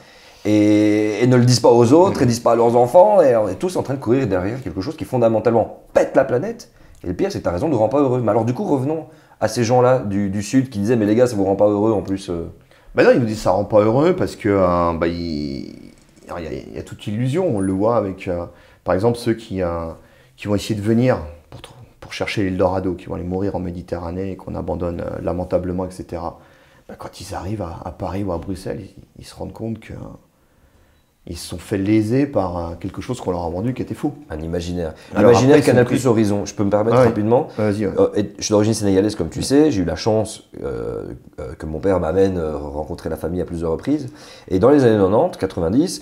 et ne le disent pas aux autres et ne disent pas à leurs enfants. Et on est tous en train de courir derrière quelque chose qui fondamentalement pète la planète. Et le pire, c'est que tu as raison, ne rend pas heureux. Mais alors du coup, revenons à ces gens-là du Sud qui disaient « mais les gars, ça vous rend pas heureux en plus Ben non, ils nous disent « ça rend pas heureux » parce que il y a toute illusion. On le voit avec, par exemple, ceux qui vont essayer de venir pour chercher l'Eldorado, qui vont aller mourir en Méditerranée et qu'on abandonne lamentablement, etc. Ben, quand ils arrivent à Paris ou à Bruxelles, ils se rendent compte qu'il ils se sont fait léser par quelque chose qu'on leur a vendu qui était faux. Un imaginaire. Alors Imaginaire après, Canal ils sont Plus Horizon. Je peux me permettre Ah oui. rapidement. Vas-y, ouais. Je suis d'origine sénégalaise, comme tu sais. J'ai eu la chance que mon père m'amène rencontrer la famille à plusieurs reprises. Et dans les années 90, 90,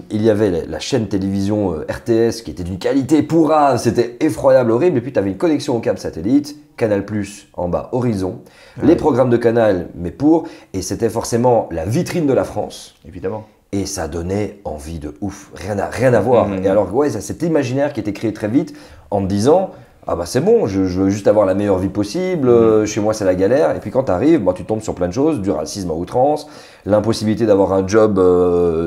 il y avait la chaîne télévision RTS qui était d'une qualité pourrave. C'était effroyable, horrible. Et puis tu avais une connexion au câble satellite, Canal Plus en bas, Horizon. Les programmes de Canal, mais pour. Et c'était forcément la vitrine de la France. Évidemment. Et ça donnait envie de ouf, rien à voir. Et alors, ouais, cet imaginaire qui était créé très vite en me disant, ah bah c'est bon, je veux juste avoir la meilleure vie possible, chez moi c'est la galère. Et puis quand tu arrives, bah, tu tombes sur plein de choses, du racisme à outrance, l'impossibilité d'avoir un job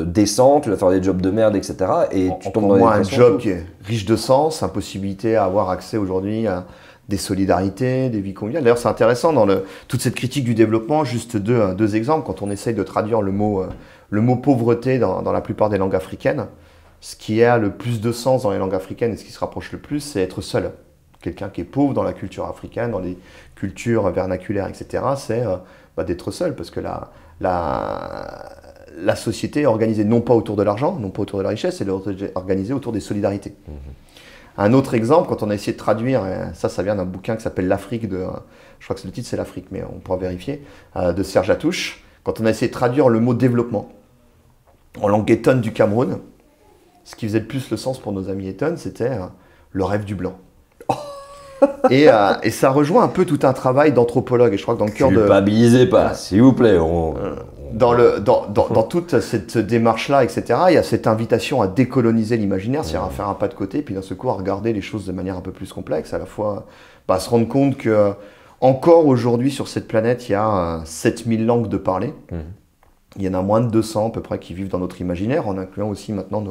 décent, tu vas faire des jobs de merde, etc. Et tu tombes dans un job qui est riche de sens, impossibilité à avoir accès aujourd'hui à des solidarités, des vies conviviales. D'ailleurs, c'est intéressant dans toute cette critique du développement, juste deux exemples, quand on essaye de traduire le mot pauvreté dans la plupart des langues africaines, ce qui a le plus de sens dans les langues africaines et ce qui se rapproche le plus, c'est être seul. Quelqu'un qui est pauvre dans la culture africaine, dans les cultures vernaculaires, etc., c'est d'être seul, parce que la société est organisée non pas autour de l'argent, non pas autour de la richesse, elle est organisée autour des solidarités. Un autre exemple, quand on a essayé de traduire, ça vient d'un bouquin qui s'appelle L'Afrique je crois que le titre c'est l'Afrique, mais on pourra vérifier, de Serge Atouche, quand on a essayé de traduire le mot développement en langue Eton du Cameroun, ce qui faisait le plus le sens pour nos amis Eton, c'était le rêve du blanc. Et ça rejoint un peu tout un travail d'anthropologue, et je crois que dans le cœur de... Culpabilisez pas, s'il vous plaît. Dans toute cette démarche-là, etc., il y a cette invitation à décoloniser l'imaginaire, c'est-à-dire à faire un pas de côté, puis d'un seul coup à regarder les choses de manière un peu plus complexe, à la fois à se rendre compte que encore aujourd'hui sur cette planète, il y a 7000 langues de parler. Il y en a moins de 200 à peu près qui vivent dans notre imaginaire, en incluant aussi maintenant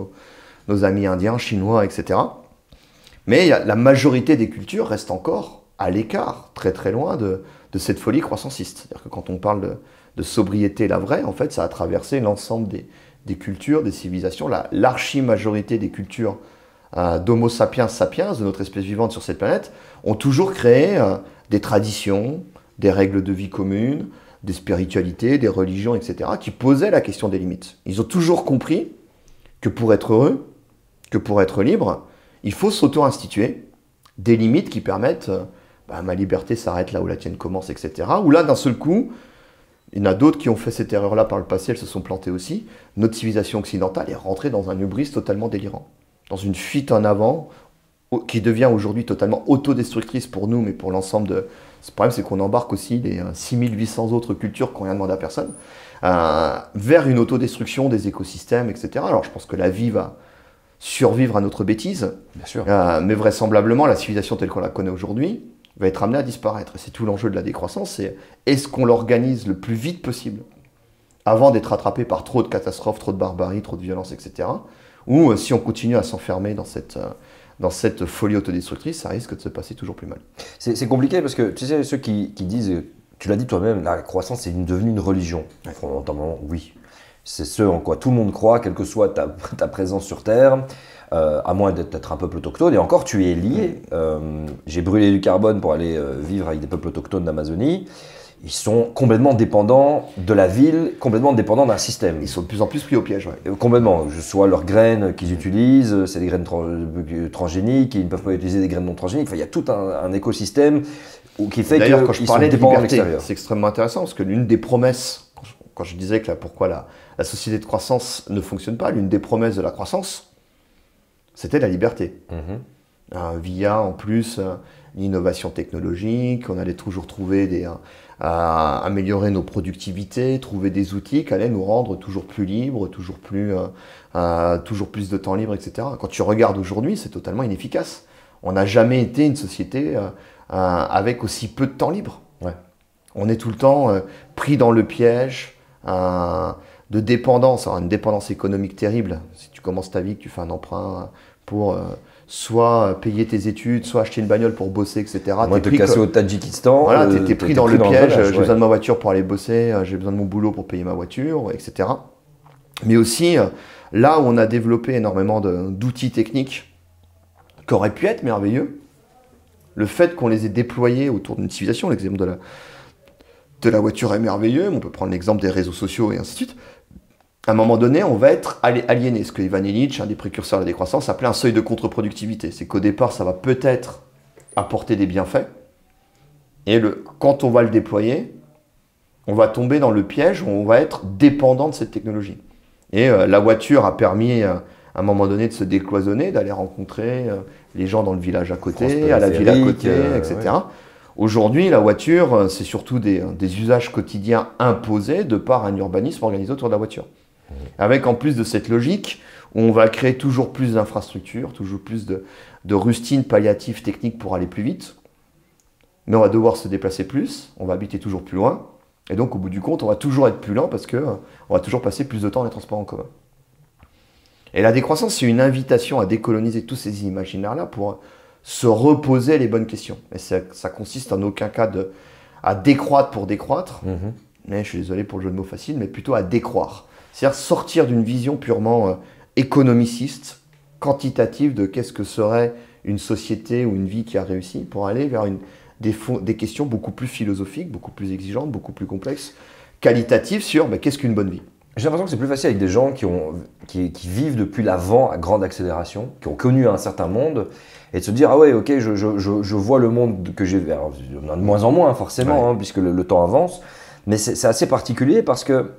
nos amis indiens, chinois, etc. Mais la majorité des cultures restent encore à l'écart, très très loin de cette folie croissanciste. C'est-à-dire que quand on parle de sobriété, la vraie, en fait, ça a traversé l'ensemble des cultures, des civilisations. L'archi-majorité des cultures d'Homo sapiens sapiens, de notre espèce vivante sur cette planète, ont toujours créé des traditions, des règles de vie communes, des spiritualités, des religions, etc., qui posaient la question des limites. Ils ont toujours compris que pour être heureux, que pour être libre, il faut s'auto-instituer des limites qui permettent ma liberté s'arrête là où la tienne commence, etc. Ou là, d'un seul coup, il y en a d'autres qui ont fait cette erreur-là par le passé, elles se sont plantées aussi. Notre civilisation occidentale est rentrée dans un hubris totalement délirant, dans une fuite en avant qui devient aujourd'hui totalement autodestructrice pour nous, mais pour l'ensemble de... Ce problème, c'est qu'on embarque aussi les 6800 autres cultures qui n'ont rien demandé à personne, vers une autodestruction des écosystèmes, etc. Alors, je pense que la vie va survivre à notre bêtise, bien sûr. Mais vraisemblablement, la civilisation telle qu'on la connaît aujourd'hui va être amenée à disparaître. Et c'est tout l'enjeu de la décroissance, c'est est-ce qu'on l'organise le plus vite possible, avant d'être rattrapé par trop de catastrophes, trop de barbarie, trop de violence, etc. Ou si on continue à s'enfermer dans cette folie autodestructrice, ça risque de se passer toujours plus mal. C'est compliqué parce que tu sais, ceux qui disent, tu l'as dit toi-même, la croissance est devenue une religion. Fondamentalement, oui. C'est ce en quoi tout le monde croit, quelle que soit ta présence sur Terre, à moins d'être un peuple autochtone. Et encore, tu es lié. J'ai brûlé du carbone pour aller vivre avec des peuples autochtones d'Amazonie. Ils sont complètement dépendants de la ville, complètement dépendants d'un système. Ils sont de plus en plus pris au piège. Ouais. Complètement. Soit leurs graines qu'ils utilisent, c'est des graines transgéniques, ils ne peuvent pas utiliser des graines non transgéniques. Enfin, il y a tout un écosystème qui fait qu'ils sont dépendants de l'extérieur. D'ailleurs, quand je parlais de liberté, c'est extrêmement intéressant parce que l'une des promesses, quand je disais que pourquoi la société de croissance ne fonctionne pas, l'une des promesses de la croissance, c'était la liberté. Via, en plus, l'innovation technologique, on allait toujours trouver améliorer nos productivités, trouver des outils qui allaient nous rendre toujours plus libres, toujours plus de temps libre, etc. Quand tu regardes aujourd'hui, c'est totalement inefficace. On n'a jamais été une société avec aussi peu de temps libre. Ouais. On est tout le temps pris dans le piège de dépendance, alors une dépendance économique terrible. Si tu commences ta vie, que tu fais un emprunt pour soit payer tes études, soit acheter une bagnole pour bosser, etc. Moi, te casser au Tadjikistan. Voilà, t'es pris dans le piège, j'ai besoin de ma voiture pour aller bosser, j'ai besoin de mon boulot pour payer ma voiture, etc. Mais aussi, là où on a développé énormément d'outils techniques qui auraient pu être merveilleux, le fait qu'on les ait déployés autour d'une civilisation, l'exemple de la voiture est merveilleux, mais on peut prendre l'exemple des réseaux sociaux et ainsi de suite. à un moment donné, on va être aliéné. Ce que Ivan Illich, un des précurseurs de la décroissance, appelait un seuil de contre-productivité. C'est qu'au départ, ça va peut-être apporter des bienfaits. Et quand on va le déployer, on va tomber dans le piège où on va être dépendant de cette technologie. Et la voiture a permis, à un moment donné, de se décloisonner, d'aller rencontrer les gens dans le village à côté, à la ville à côté, etc. Ouais. Aujourd'hui, la voiture, c'est surtout des usages quotidiens imposés de par un urbanisme organisé autour de la voiture. Avec en plus de cette logique où on va créer toujours plus d'infrastructures, toujours plus de rustines palliatives techniques pour aller plus vite. Mais on va devoir se déplacer plus, on va habiter toujours plus loin. Et donc au bout du compte, on va toujours être plus lent parce qu'on va toujours passer plus de temps dans les transports en commun. Et la décroissance, c'est une invitation à décoloniser tous ces imaginaires-là pour se reposer les bonnes questions. Et ça consiste en aucun cas à décroître pour décroître. Mais je suis désolé pour le jeu de mots facile, mais plutôt à décroire. C'est-à-dire sortir d'une vision purement économiciste, quantitative de qu'est-ce que serait une société ou une vie qui a réussi, pour aller vers des questions beaucoup plus philosophiques, beaucoup plus exigeantes, beaucoup plus complexes, qualitatives sur qu'est-ce qu'une bonne vie. J'ai l'impression que c'est plus facile avec des gens qui vivent depuis l'avant à grande accélération, qui ont connu un certain monde, et de se dire « Ah ouais, ok, je vois le monde que j'ai… » Alors, il y en a de moins en moins forcément, ouais. Puisque le temps avance, mais c'est assez particulier parce que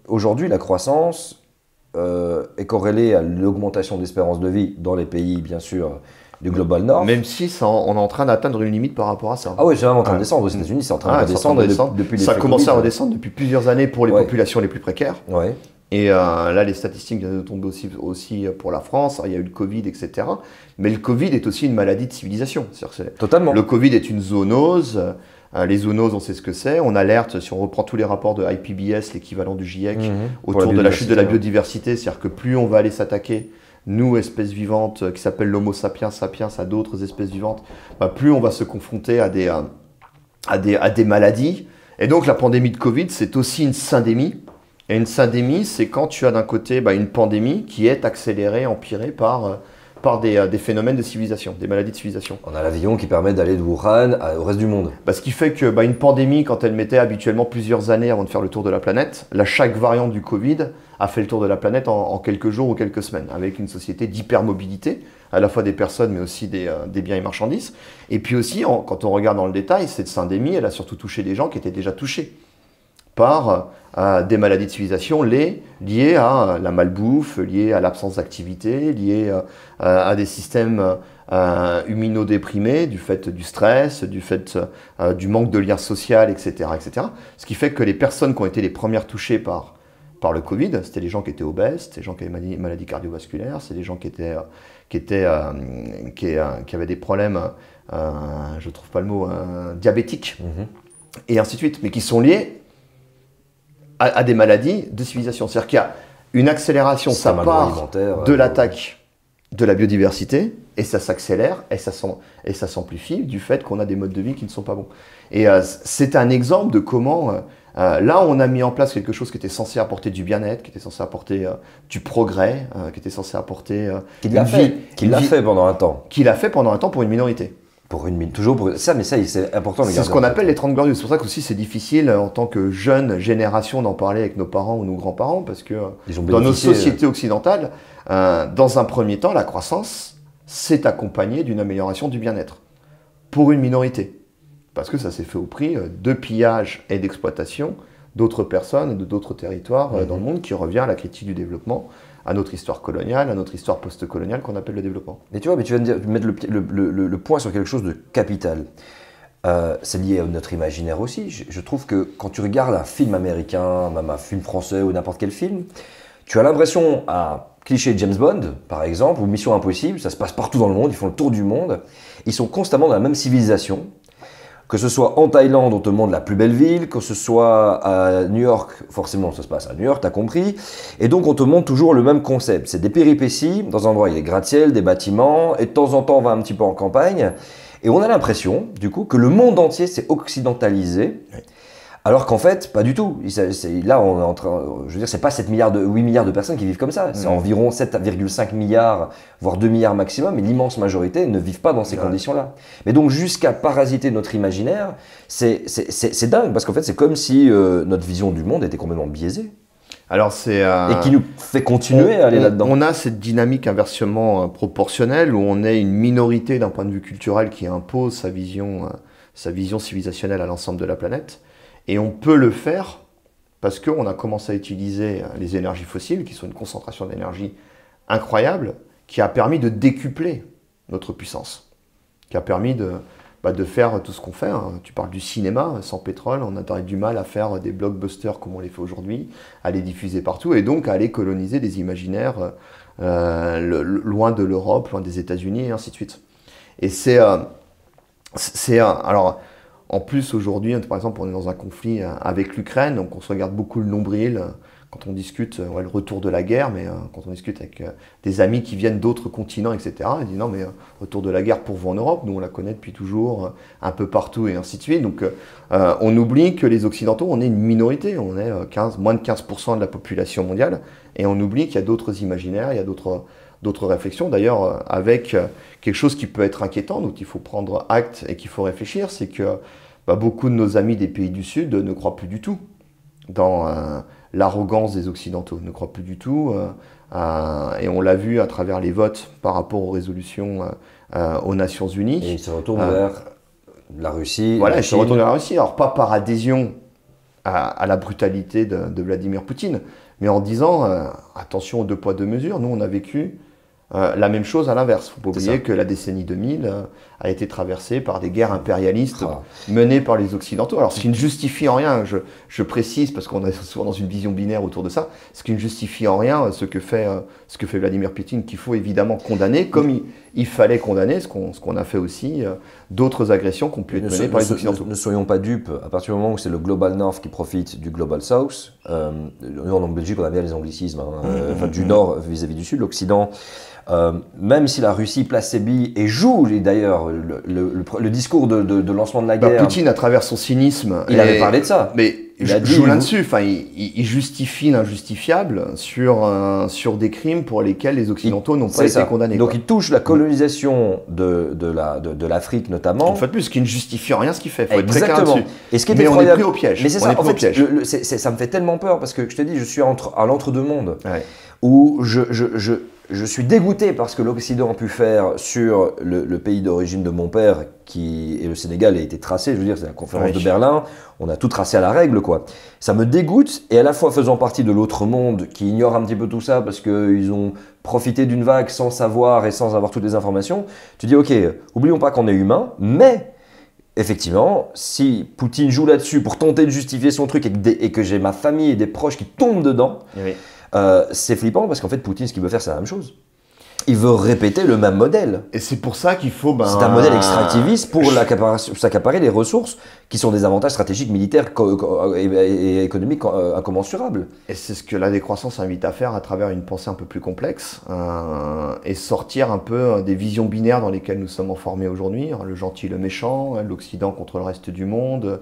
aujourd'hui, la croissance est corrélée à l'augmentation d'espérance de vie dans les pays, bien sûr, du Global Nord. Même si on est en train d'atteindre une limite par rapport à ça. Ah oui, c'est vraiment en train de descendre. Aux États-Unis, c'est en train de redescendre depuis les Ça a commencé à redescendre depuis plusieurs années pour les populations les plus précaires. Ouais. Et là, les statistiques viennent de tomber aussi pour la France. Alors, il y a eu le Covid, etc. Mais le Covid est aussi une maladie de civilisation. Totalement. Le Covid est une zoonose. Les zoonoses, on sait ce que c'est. On alerte, si on reprend tous les rapports de IPBS, l'équivalent du GIEC, autour de la chute de la biodiversité. C'est-à-dire que plus on va aller s'attaquer, nous, espèces vivantes, qui s'appellent l'Homo sapiens sapiens, à d'autres espèces vivantes, plus on va se confronter à des maladies. Et donc, la pandémie de Covid, c'est aussi une syndémie. Et une syndémie, c'est quand tu as d'un côté une pandémie qui est accélérée, empirée par des phénomènes de civilisation, des maladies de civilisation. On a l'avion qui permet d'aller de Wuhan au reste du monde. Ce qui fait que une pandémie, quand elle mettait habituellement plusieurs années avant de faire le tour de la planète, là, chaque variante du Covid a fait le tour de la planète en quelques jours ou quelques semaines, avec une société d'hypermobilité, à la fois des personnes, mais aussi des biens et marchandises. Et puis aussi, quand on regarde dans le détail, cette syndémie, elle a surtout touché des gens qui étaient déjà touchés par des maladies de civilisation liées à la malbouffe, liées à l'absence d'activité, liées à des systèmes immunodéprimés du fait du stress, du fait du manque de lien social, etc., etc. Ce qui fait que les personnes qui ont été les premières touchées par le Covid, c'était les gens qui étaient obèses, c'était les gens qui avaient des maladies cardiovasculaires, c'est les gens qui avaient des problèmes, je ne trouve pas le mot, diabétiques, et ainsi de suite, mais qui sont liés à des maladies de civilisation. C'est-à-dire qu'il y a une accélération, ça part de l'attaque de la biodiversité, et ça s'accélère, et ça s'amplifie du fait qu'on a des modes de vie qui ne sont pas bons. Et c'est un exemple de comment, là, on a mis en place quelque chose qui était censé apporter du bien-être, qui était censé apporter du progrès, qui était censé apporter Qu'il l'a fait pendant un temps. Qu'il a fait pendant un temps pour une minorité. Toujours pour ça, mais ça, c'est important. C'est ce qu'on appelle les 30 glorieuses. C'est pour ça que aussi c'est difficile en tant que jeune génération d'en parler avec nos parents ou nos grands-parents, parce que dans nos sociétés occidentales, dans un premier temps, la croissance s'est accompagnée d'une amélioration du bien-être pour une minorité, parce que ça s'est fait au prix de pillage et d'exploitation d'autres personnes et d'autres territoires dans le monde, qui revient à la critique du développement, à notre histoire coloniale, à notre histoire post-coloniale qu'on appelle le développement. Mais tu vois, tu viens de mettre le point sur quelque chose de capital. C'est lié à notre imaginaire aussi. Je trouve que quand tu regardes un film américain, même un film français ou n'importe quel film, tu as l'impression, un cliché de James Bond, par exemple, ou Mission Impossible, ça se passe partout dans le monde, ils font le tour du monde, ils sont constamment dans la même civilisation. Que ce soit en Thaïlande, on te montre la plus belle ville, que ce soit à New York, forcément ça se passe à New York, t'as compris. Et donc on te montre toujours le même concept. C'est des péripéties, dans un endroit il y a des gratte-ciel, des bâtiments, et de temps en temps on va un petit peu en campagne. Et on a l'impression, du coup, que le monde entier s'est occidentalisé. Alors qu'en fait, pas du tout. Là, on est en train, je veux dire, c'est pas 8 milliards de personnes qui vivent comme ça. C'est environ 7,5 milliards, voire 2 milliards maximum, et l'immense majorité ne vivent pas dans ces conditions-là. Mais donc, jusqu'à parasiter notre imaginaire, c'est dingue, parce qu'en fait, c'est comme si notre vision du monde était complètement biaisée. Alors c'est et qui nous fait continuer à aller là-dedans. On a cette dynamique inversement proportionnelle où on est une minorité d'un point de vue culturel qui impose sa vision civilisationnelle à l'ensemble de la planète. Et on peut le faire parce qu'on a commencé à utiliser les énergies fossiles, qui sont une concentration d'énergie incroyable, qui a permis de décupler notre puissance, qui a permis de faire tout ce qu'on fait. Hein. Tu parles du cinéma, sans pétrole, on aurait du mal à faire des blockbusters comme on les fait aujourd'hui, à les diffuser partout, et donc à aller coloniser des imaginaires loin de l'Europe, loin des États-Unis, et ainsi de suite. Et alors, en plus, aujourd'hui, par exemple, on est dans un conflit avec l'Ukraine, donc on se regarde beaucoup le nombril quand on discute le retour de la guerre, mais quand on discute avec des amis qui viennent d'autres continents, etc., ils disent non, mais retour de la guerre pour vous en Europe, nous on la connaît depuis toujours, un peu partout, et ainsi de suite. Donc on oublie que les Occidentaux, on est une minorité, on est moins de 15% de la population mondiale, et on oublie qu'il y a d'autres imaginaires, il y a d'autres réflexions, d'ailleurs avec quelque chose qui peut être inquiétant, dont il faut prendre acte et qu'il faut réfléchir, c'est que beaucoup de nos amis des pays du Sud ne croient plus du tout dans l'arrogance des Occidentaux, ne croient plus du tout, et on l'a vu à travers les votes par rapport aux résolutions aux Nations Unies. Et ils se retournent vers la Russie. Voilà, ils se retournent vers la Russie, alors pas par adhésion à la brutalité de Vladimir Poutine, mais en disant attention aux 2 poids 2 mesures, nous on a vécu la même chose à l'inverse. Il ne faut pas oublier que la décennie 2000 a été traversée par des guerres impérialistes menées par les Occidentaux. Alors, ce qui ne justifie en rien, je précise, parce qu'on est souvent dans une vision binaire autour de ça, ce qui ne justifie en rien ce que fait Vladimir Poutine, qu'il faut évidemment condamner, comme il fallait condamner ce qu'on a fait aussi, d'autres agressions qui ont pu être menées par les Occidentaux. Ne soyons pas dupes, à partir du moment où c'est le Global North qui profite du Global South, nous en Belgique on a bien les anglicismes, du Nord vis-à-vis du Sud, l'Occident. Même si la Russie place ses billes et joue d'ailleurs le discours de lancement de la guerre. Poutine, à travers son cynisme, il avait parlé de ça. Mais il joue là-dessus. Enfin, il justifie l'injustifiable sur des crimes pour lesquels les Occidentaux n'ont pas été condamnés. Donc il touche la colonisation de l'Afrique notamment. En fait, plus, ce qui ne justifie en rien ce qu'il fait. Il faut être très clair Exactement. là-dessus. Et ce qui est mais effroyable, on est pris au piège. Mais c'est ça. En fait, ça me fait tellement peur parce que je te dis, je suis à l'entre-deux-mondes où je suis dégoûté par ce que l'Occident a pu faire sur le pays d'origine de mon père, et le Sénégal a été tracé, je veux dire, c'est la conférence de Berlin, on a tout tracé à la règle, quoi. Ça me dégoûte, et à la fois faisant partie de l'autre monde qui ignore un petit peu tout ça parce qu'ils ont profité d'une vague sans savoir et sans avoir toutes les informations, tu dis, ok, oublions pas qu'on est humain, mais effectivement, si Poutine joue là-dessus pour tenter de justifier son truc et que j'ai ma famille et des proches qui tombent dedans, c'est flippant parce qu'en fait, Poutine, ce qu'il veut faire, c'est la même chose. Il veut répéter le même modèle. Et c'est pour ça qu'il faut... c'est un modèle extractiviste pour s'accaparer des ressources qui sont des avantages stratégiques, militaires et économiques incommensurables. Et c'est ce que la décroissance invite à faire à travers une pensée un peu plus complexe et sortir un peu des visions binaires dans lesquelles nous sommes enfermés aujourd'hui, le gentil, le méchant, l'Occident contre le reste du monde,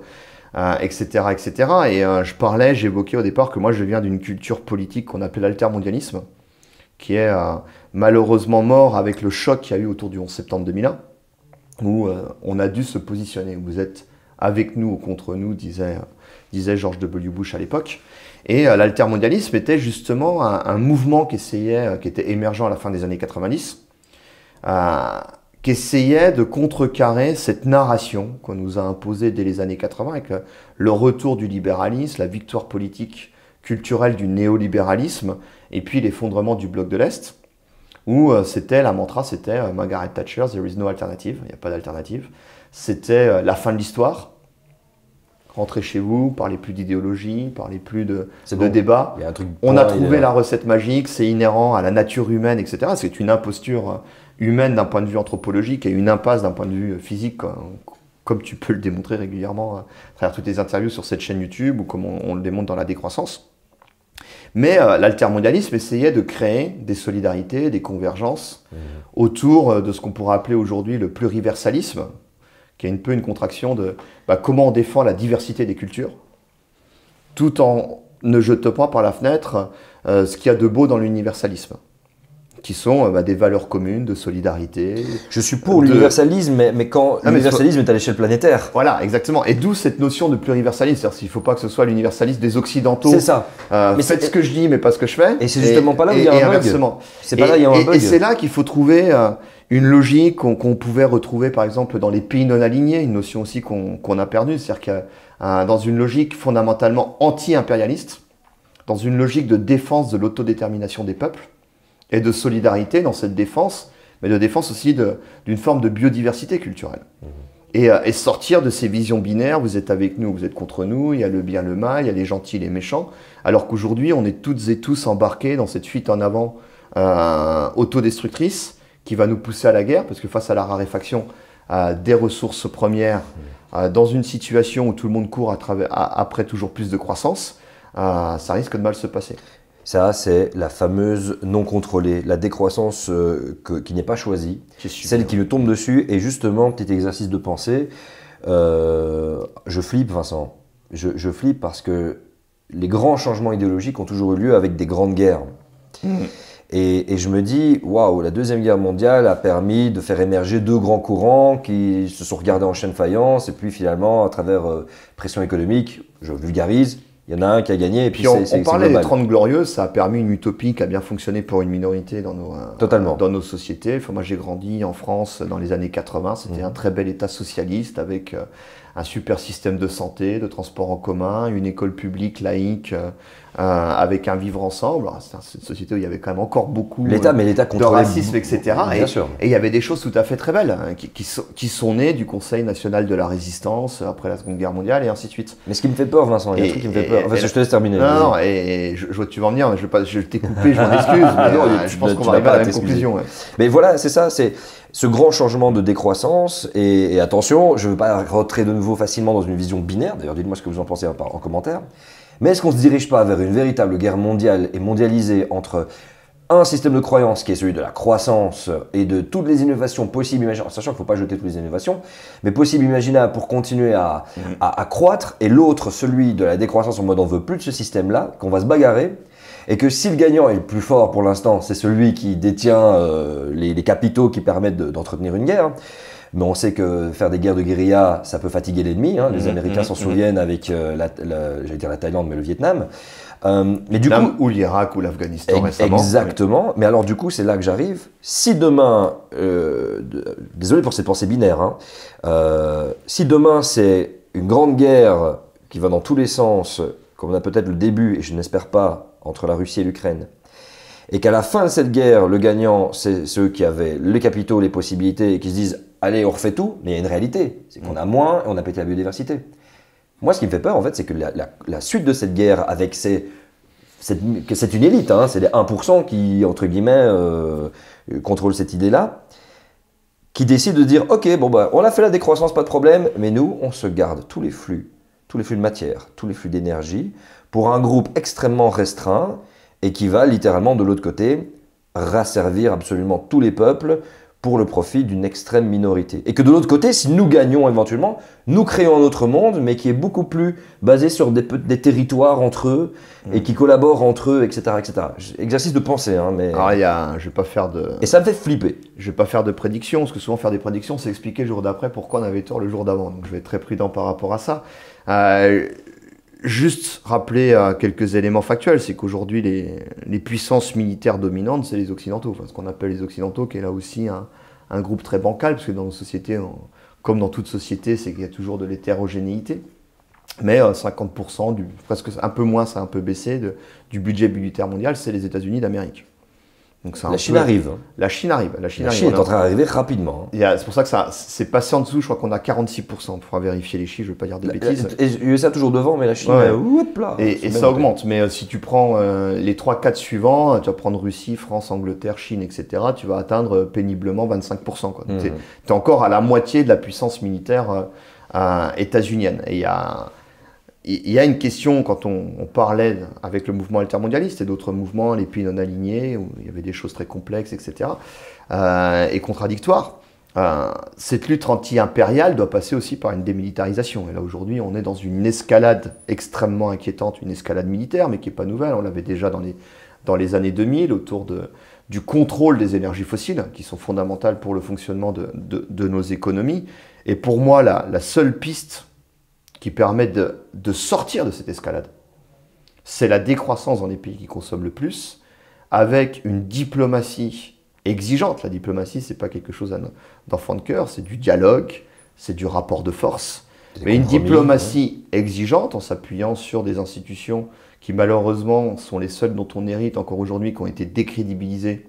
etc., etc. Et j'évoquais au départ que moi je viens d'une culture politique qu'on appelait l'altermondialisme, qui est malheureusement mort avec le choc qu'il y a eu autour du 11 septembre 2001, où on a dû se positionner. Vous êtes avec nous ou contre nous, disait George W. Bush à l'époque. Et l'altermondialisme était justement un mouvement qui était émergent à la fin des années 90, qui essayait de contrecarrer cette narration qu'on nous a imposée dès les années 80 avec le retour du libéralisme, la victoire politique culturelle du néolibéralisme et puis l'effondrement du bloc de l'Est, où la mantra c'était Margaret Thatcher, there is no alternative, il n'y a pas d'alternative. C'était la fin de l'histoire. Rentrez chez vous, parlez plus d'idéologie, parlez plus de débat. On a trouvé la recette magique, c'est inhérent à la nature humaine, etc. C'est une imposture humaine d'un point de vue anthropologique et une impasse d'un point de vue physique, comme tu peux le démontrer régulièrement à travers toutes les interviews sur cette chaîne YouTube ou comme on le démontre dans la décroissance. Mais l'altermondialisme essayait de créer des solidarités, des convergences autour de ce qu'on pourrait appeler aujourd'hui le pluriversalisme, qui est un peu une contraction de comment on défend la diversité des cultures, tout en ne jetant pas par la fenêtre ce qu'il y a de beau dans l'universalisme. qui sont des valeurs communes de solidarité. Je suis pour l'universalisme, mais quand l'universalisme est à l'échelle planétaire. Voilà, exactement. Et d'où cette notion de pluriversalisme. C'est-à-dire qu'il ne faut pas que ce soit l'universalisme des Occidentaux. C'est ça. Faites ce que je dis, mais pas ce que je fais. Et c'est justement pas là où il y a un bug. C'est pas là où il y a un bug. Et c'est là qu'il faut trouver une logique qu'on pouvait retrouver, par exemple, dans les pays non alignés, une notion aussi qu'on a perdue. C'est-à-dire que dans une logique fondamentalement anti-impérialiste, dans une logique de défense de l'autodétermination des peuples, et de solidarité dans cette défense, mais de défense aussi d'une forme de biodiversité culturelle. Et sortir de ces visions binaires, vous êtes avec nous, vous êtes contre nous, il y a le bien, le mal, il y a les gentils, les méchants, alors qu'aujourd'hui, on est toutes et tous embarqués dans cette fuite en avant autodestructrice qui va nous pousser à la guerre, parce que face à la raréfaction des ressources premières, dans une situation où tout le monde court après toujours plus de croissance, ça risque de mal se passer. Ça, c'est la fameuse non contrôlée, la décroissance qui n'est pas choisie, celle qui nous tombe dessus. Et justement, petit exercice de pensée, je flippe, Vincent. Je flippe parce que les grands changements idéologiques ont toujours eu lieu avec des grandes guerres. Et je me dis, waouh, la Deuxième Guerre mondiale a permis de faire émerger deux grands courants qui se sont regardés en chaîne faïence. Et puis finalement, à travers pression économique, je vulgarise, il y en a un qui a gagné et puis on parlait des 30 glorieuses, ça a permis une utopie qui a bien fonctionné pour une minorité dans nos sociétés. Enfin, moi j'ai grandi en France dans les années 80, c'était un très bel état socialiste avec un super système de santé, de transport en commun, une école publique laïque avec un vivre ensemble. C'est une société où il y avait quand même encore beaucoup de racisme, etc. Et il y avait des choses tout à fait très belles qui sont nées du Conseil national de la résistance après la Seconde Guerre mondiale et ainsi de suite. Mais ce qui me fait peur, Vincent, il y a un truc qui me fait peur. Enfin, je te laisse terminer. Non, et je vois que tu vas en venir, mais je t'ai coupé, je m'en excuse. Je pense qu'on va arriver à la même conclusion. Ouais. Mais voilà, c'est ça, c'est ce grand changement de décroissance. Et attention, je ne veux pas rentrer de nouveau facilement dans une vision binaire. D'ailleurs, dites-moi ce que vous en pensez en commentaire. Mais est-ce qu'on ne se dirige pas vers une véritable guerre mondiale et mondialisée entre un système de croyance qui est celui de la croissance et de toutes les innovations possibles, imaginables, sachant qu'il ne faut pas jeter toutes les innovations, mais possibles, imaginables pour continuer à croître, et l'autre, celui de la décroissance en mode on ne veut plus de ce système-là, qu'on va se bagarrer, et que si le gagnant est le plus fort pour l'instant, c'est celui qui détient les capitaux qui permettent d'entretenir une guerre. Mais on sait que faire des guerres de guérilla, ça peut fatiguer l'ennemi. Les Américains s'en souviennent avec, j'allais dire la Thaïlande, mais le Vietnam. Mais du coup, ou l'Irak ou l'Afghanistan récemment. Exactement. Oui. Mais alors du coup, c'est là que j'arrive. Si demain, désolé pour ces pensées binaires, si demain c'est une grande guerre qui va dans tous les sens, comme on a peut-être le début, et je n'espère pas, entre la Russie et l'Ukraine, et qu'à la fin de cette guerre, le gagnant, c'est ceux qui avaient les capitaux, les possibilités, et qui se disent « allez, on refait tout », mais il y a une réalité, c'est qu'on a moins et on a pété la biodiversité. Moi, ce qui me fait peur, en fait, c'est que la suite de cette guerre, avec c'est une élite, c'est les 1% qui, entre guillemets, contrôlent cette idée-là, qui décident de dire « ok, bon bah, on a fait la décroissance, pas de problème, mais nous, on se garde tous les flux de matière, tous les flux d'énergie, pour un groupe extrêmement restreint, et qui va littéralement de l'autre côté rasservir absolument tous les peuples pour le profit d'une extrême minorité. Et que de l'autre côté, si nous gagnons éventuellement, nous créons un autre monde, mais qui est beaucoup plus basé sur des territoires entre eux, et qui collaborent entre eux, etc. etc. Exercice de pensée, mais... Alors, je vais pas faire de... Et ça me fait flipper. Je vais pas faire de prédictions, parce que souvent faire des prédictions, c'est expliquer le jour d'après pourquoi on avait tort le jour d'avant. Donc je vais être très prudent par rapport à ça. Juste rappeler quelques éléments factuels, c'est qu'aujourd'hui les puissances militaires dominantes, c'est les Occidentaux, ce qu'on appelle les Occidentaux, qui est là aussi un groupe très bancal, parce que dans nos sociétés, comme dans toute société, c'est qu'il y a toujours de l'hétérogénéité. Mais 50%, presque un peu moins, ça a un peu baissé, du budget militaire mondial, c'est les États-Unis d'Amérique. Donc la Chine arrive. La Chine arrive. La Chine est en train d'arriver rapidement. C'est pour ça que ça c'est passé en dessous. Je crois qu'on a 46%. Il faudra vérifier les chiffres, je ne veux pas dire de bêtises. Les USA toujours devant, mais la Chine, hop là. Et ça augmente. Mais si tu prends les 3-4 suivants, tu vas prendre Russie, France, Angleterre, Chine, etc., tu vas atteindre péniblement 25%. Tu es encore à la moitié de la puissance militaire états-unienne. Et il y a une question, quand on parlait avec le mouvement altermondialiste et d'autres mouvements, les pays non alignés, où il y avait des choses très complexes, etc., et contradictoires, cette lutte anti-impériale doit passer aussi par une démilitarisation. Et là, aujourd'hui, on est dans une escalade extrêmement inquiétante, une escalade militaire, mais qui n'est pas nouvelle. On l'avait déjà dans les années 2000, autour de du contrôle des énergies fossiles, qui sont fondamentales pour le fonctionnement de nos économies. Et pour moi, la seule piste qui permet de sortir de cette escalade, c'est la décroissance dans les pays qui consomment le plus, avec une diplomatie exigeante. La diplomatie, ce n'est pas quelque chose d'enfant de cœur, c'est du dialogue, c'est du rapport de force. Mais une diplomatie exigeante, en s'appuyant sur des institutions qui malheureusement sont les seules dont on hérite encore aujourd'hui, qui ont été décrédibilisées,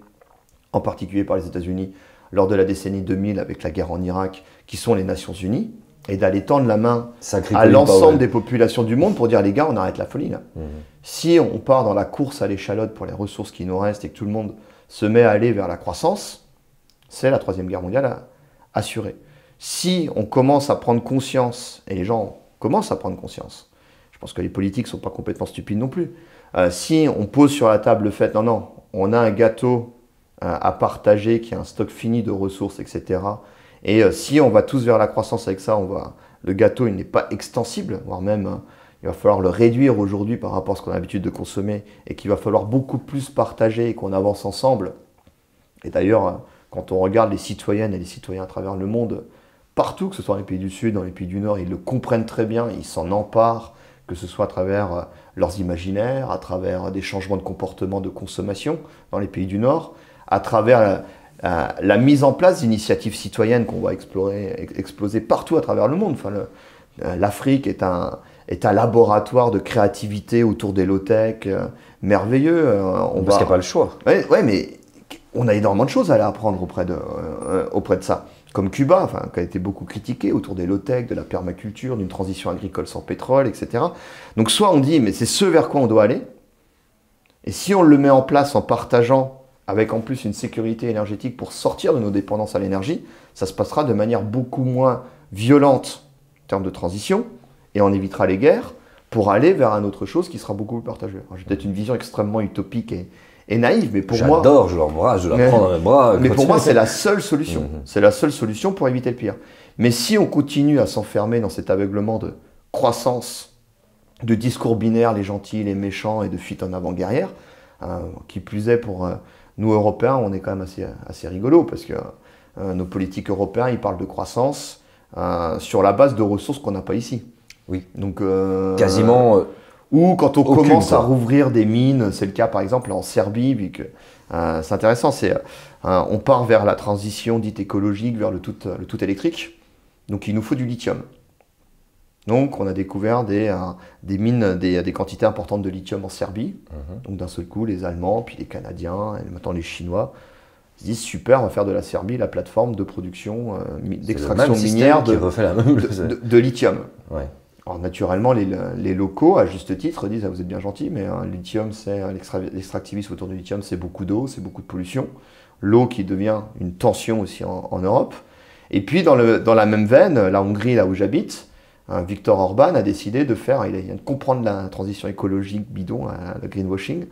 en particulier par les États-Unis, lors de la décennie 2000 avec la guerre en Irak, qui sont les Nations Unies, et d'aller tendre la main à l'ensemble des populations du monde pour dire les gars, on arrête la folie là. Si on part dans la course à l'échalote pour les ressources qui nous restent et que tout le monde se met à aller vers la croissance, c'est la Troisième Guerre mondiale assurée. Si on commence à prendre conscience, et les gens commencent à prendre conscience, je pense que les politiques ne sont pas complètement stupides non plus, si on pose sur la table le fait, non, on a un gâteau à partager qui a un stock fini de ressources, etc. Et si on va tous vers la croissance avec ça, le gâteau il n'est pas extensible, voire même il va falloir le réduire aujourd'hui par rapport à ce qu'on a l'habitude de consommer et qu'il va falloir beaucoup plus partager et qu'on avance ensemble. Et d'ailleurs, quand on regarde les citoyennes et les citoyens à travers le monde, partout, que ce soit dans les pays du Sud, dans les pays du Nord, ils le comprennent très bien, ils s'en emparent, que ce soit à travers leurs imaginaires, à travers des changements de comportement de consommation dans les pays du Nord, à travers la mise en place d'initiatives citoyennes qu'on va exploser partout à travers le monde. Enfin, l'Afrique est un laboratoire de créativité autour des low-tech merveilleux. Parce qu'il n'y a pas le choix. Ouais, mais on a énormément de choses à aller apprendre auprès de ça. Comme Cuba, qui a été beaucoup critiqué autour des low-tech, de la permaculture, d'une transition agricole sans pétrole, etc. Donc soit on dit, mais c'est ce vers quoi on doit aller, et si on le met en place en partageant, avec en plus une sécurité énergétique pour sortir de nos dépendances à l'énergie, ça se passera de manière beaucoup moins violente en termes de transition, et on évitera les guerres pour aller vers une autre chose qui sera beaucoup plus partagée. J'ai peut-être une vision extrêmement utopique et naïve, mais pour moi... J'adore, je l'embrasse, je la prends dans mes bras. Mais pour moi, c'est la seule solution. C'est la seule solution pour éviter le pire. Mais si on continue à s'enfermer dans cet aveuglement de croissance, de discours binaires, les gentils, les méchants, et de fuite en avant guerrière, qui plus est pour nous, Européens, on est quand même assez rigolo, parce que nos politiques européens, ils parlent de croissance sur la base de ressources qu'on n'a pas ici. Oui. Donc, quasiment... Ou quand on commence à rouvrir des mines, c'est le cas par exemple en Serbie, vu que c'est intéressant, on part vers la transition dite écologique, vers le tout électrique, donc il nous faut du lithium. Donc on a découvert des mines, des quantités importantes de lithium en Serbie, donc d'un seul coup les Allemands, puis les Canadiens, et maintenant les Chinois, se disent super, on va faire de la Serbie la plateforme de production, d'extraction minière de lithium. Ouais. Alors naturellement, les locaux, à juste titre, disent ah, vous êtes bien gentils, mais le lithium, l'extractivisme autour du lithium, c'est beaucoup d'eau, c'est beaucoup de pollution. L'eau qui devient une tension aussi en Europe. Et puis dans la même veine, la Hongrie, là où j'habite, Viktor Orban a décidé de faire, il vient de comprendre la transition écologique bidon, le greenwashing.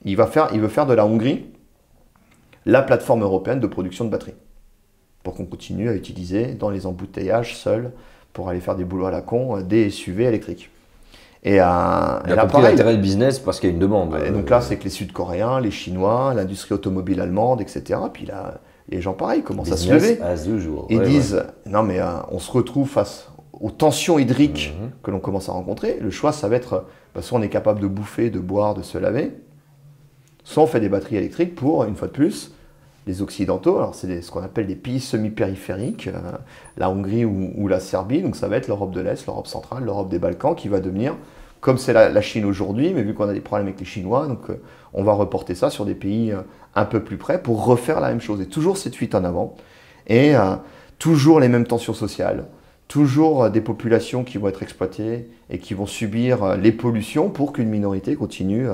Il veut faire de la Hongrie la plateforme européenne de production de batteries, pour qu'on continue à utiliser dans les embouteillages seuls, pour aller faire des boulots à la con, des SUV électriques. Et là, compris l'intérêt de business parce qu'il y a une demande. Et donc là, c'est que les Sud-Coréens, les Chinois, l'industrie automobile allemande, etc. Puis là, les gens pareils commencent à se lever. Et disent, non mais on se retrouve face aux tensions hydriques que l'on commence à rencontrer. Le choix, ça va être, soit on est capable de bouffer, de boire, de se laver, soit on fait des batteries électriques pour, une fois de plus, les Occidentaux, alors c'est ce qu'on appelle des pays semi-périphériques, la Hongrie ou la Serbie, donc ça va être l'Europe de l'Est, l'Europe centrale, l'Europe des Balkans, qui va devenir, comme c'est la Chine aujourd'hui, mais vu qu'on a des problèmes avec les Chinois, donc on va reporter ça sur des pays un peu plus près pour refaire la même chose. Et toujours cette fuite en avant, et toujours les mêmes tensions sociales, toujours des populations qui vont être exploitées et qui vont subir les pollutions pour qu'une minorité continue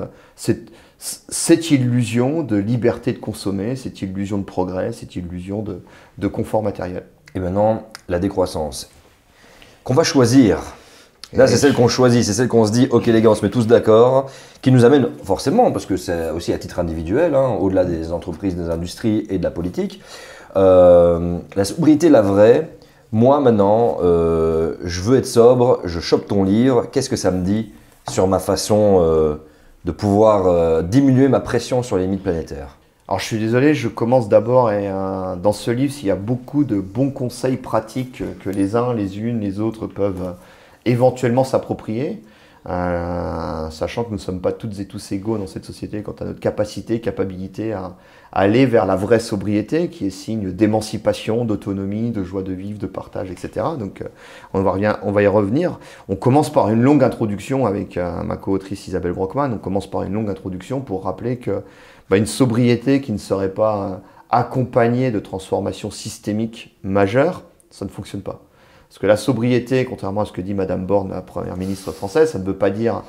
cette illusion de liberté de consommer, cette illusion de progrès, cette illusion de confort matériel. Et maintenant, la décroissance. Qu'on va choisir. Là, c'est celle qu'on choisit, c'est celle qu'on se dit, ok les gars, on se met tous d'accord, qui nous amène forcément, parce que c'est aussi à titre individuel, au-delà des entreprises, des industries et de la politique, la sobriété, la vraie. Moi maintenant, je veux être sobre, je chope ton livre, qu'est-ce que ça me dit sur ma façon de pouvoir diminuer ma pression sur les limites planétaires? Alors je suis désolé, je commence d'abord dans ce livre, il y a beaucoup de bons conseils pratiques que les uns, les unes, les autres peuvent éventuellement s'approprier. Sachant que nous ne sommes pas toutes et tous égaux dans cette société quant à notre capacité à aller vers la vraie sobriété, qui est signe d'émancipation, d'autonomie, de joie de vivre, de partage, etc. Donc on va y revenir. On commence par une longue introduction avec ma co-autrice Isabelle Brockman. On commence par une longue introduction pour rappeler que une sobriété qui ne serait pas accompagnée de transformations systémiques majeures, ça ne fonctionne pas. Parce que la sobriété, contrairement à ce que dit Madame Borne, la première ministre française, ça ne veut pas dire...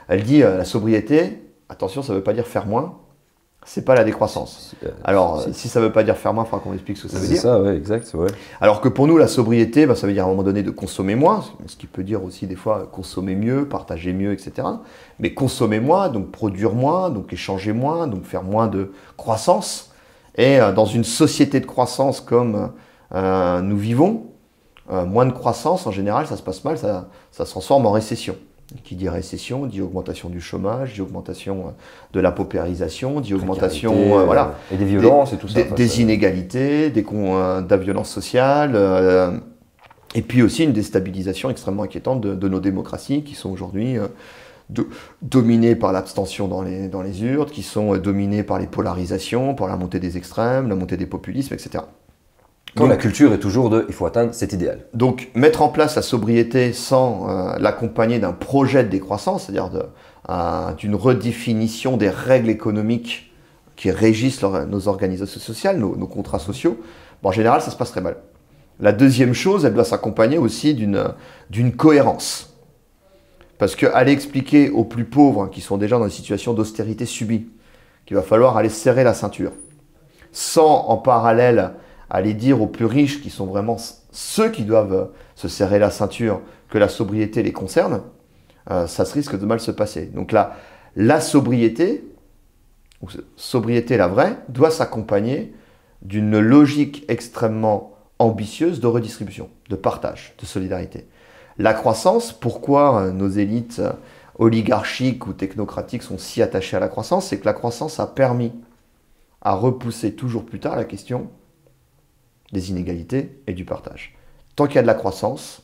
Elle dit la sobriété, attention, ça ne veut pas dire faire moins, c'est pas la décroissance. Alors, si ça ne veut pas dire faire moins, il faudra qu'on explique ce que ça veut dire. C'est ça, oui, exact. Ouais. Alors que pour nous, la sobriété, ça veut dire à un moment donné de consommer moins, ce qui peut dire aussi des fois consommer mieux, partager mieux, etc. Mais consommer moins, donc produire moins, donc échanger moins, donc faire moins de croissance. Et dans une société de croissance comme nous vivons, moins de croissance, en général, ça se passe mal, ça se transforme en récession. Qui dit récession, dit augmentation du chômage, dit augmentation de la paupérisation, dit augmentation voilà, et des violences et tout ça. Des inégalités, de la violence sociale, et puis aussi une déstabilisation extrêmement inquiétante de nos démocraties qui sont aujourd'hui dominées par l'abstention dans les urnes, qui sont dominées par les polarisations, par la montée des extrêmes, la montée des populismes, etc. Donc, la culture est toujours il faut atteindre cet idéal. Donc, mettre en place la sobriété sans l'accompagner d'un projet de décroissance, c'est-à-dire d'une redéfinition des règles économiques qui régissent nos organisations sociales, nos contrats sociaux, en général, ça se passe très mal. La deuxième chose, elle doit s'accompagner aussi d'une cohérence. Parce qu'aller expliquer aux plus pauvres, qui sont déjà dans une situation d'austérité subie, qu'il va falloir aller serrer la ceinture, sans en parallèle aller dire aux plus riches, qui sont vraiment ceux qui doivent se serrer la ceinture, que la sobriété les concerne, ça se risque de mal se passer. Donc là, la sobriété, ou sobriété la vraie, doit s'accompagner d'une logique extrêmement ambitieuse de redistribution, de partage, de solidarité. La croissance, pourquoi nos élites oligarchiques ou technocratiques sont si attachées à la croissance, c'est que la croissance a permis à repousser toujours plus tard la question des inégalités et du partage. Tant qu'il y a de la croissance,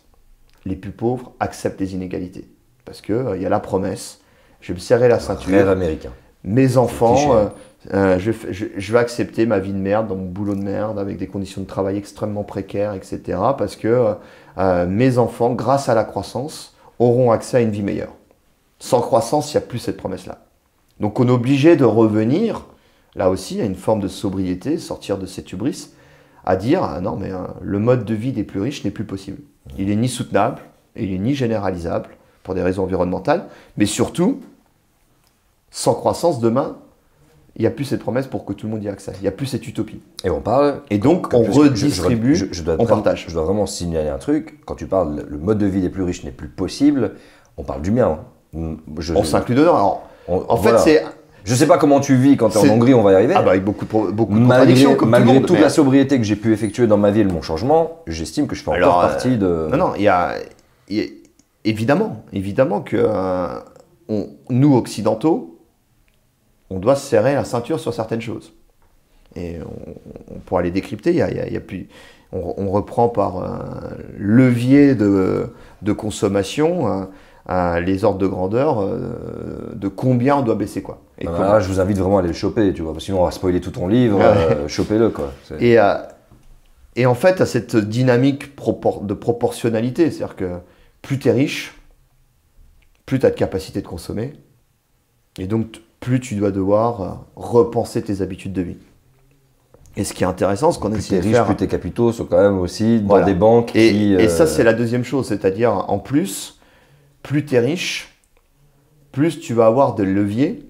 les plus pauvres acceptent les inégalités. Parce qu'il y a la promesse, je vais me serrer la ceinture. Rêve américain. Mes enfants, je vais accepter ma vie de merde, dans mon boulot de merde, avec des conditions de travail extrêmement précaires, etc. Parce que mes enfants, grâce à la croissance, auront accès à une vie meilleure. Sans croissance, il n'y a plus cette promesse-là. Donc on est obligé de revenir, là aussi, à une forme de sobriété, sortir de cette hubris, à dire ah non mais le mode de vie des plus riches n'est plus possible. Il est ni soutenable, et il est ni généralisable pour des raisons environnementales, mais surtout, sans croissance, demain, il n'y a plus cette promesse pour que tout le monde y ait accès. Il n'y a plus cette utopie. Et on parle... Et donc, on redistribue, on partage. Je dois vraiment signaler un truc. Quand tu parles le mode de vie des plus riches n'est plus possible, on parle du mien. On s'inclut dedans. Alors, voilà. fait, c'est... Je sais pas comment tu vis quand tu es en Hongrie, on va y arriver. Ah bah avec beaucoup de contradictions comme malgré tout le monde, toute la sobriété que j'ai pu effectuer dans ma vie et mon changement, j'estime que je fais encore partie de... Non, il y a évidemment que nous, occidentaux, on doit se serrer la ceinture sur certaines choses. Et on pourra les décrypter, on reprend par levier de consommation les ordres de grandeur de combien on doit baisser quoi. Là, je vous invite vraiment à aller le choper, tu vois, parce que sinon on va spoiler tout ton livre, chopez-le quoi. Et en fait, à cette dynamique de proportionnalité, c'est-à-dire que plus tu es riche, plus tu as de capacité de consommer, et donc plus tu dois devoir repenser tes habitudes de vie. Et ce qui est intéressant, c'est qu'on essaie de faire... Plus tes capitaux sont quand même aussi dans des banques et ça, c'est la deuxième chose, c'est-à-dire en plus tu es riche, plus tu vas avoir des leviers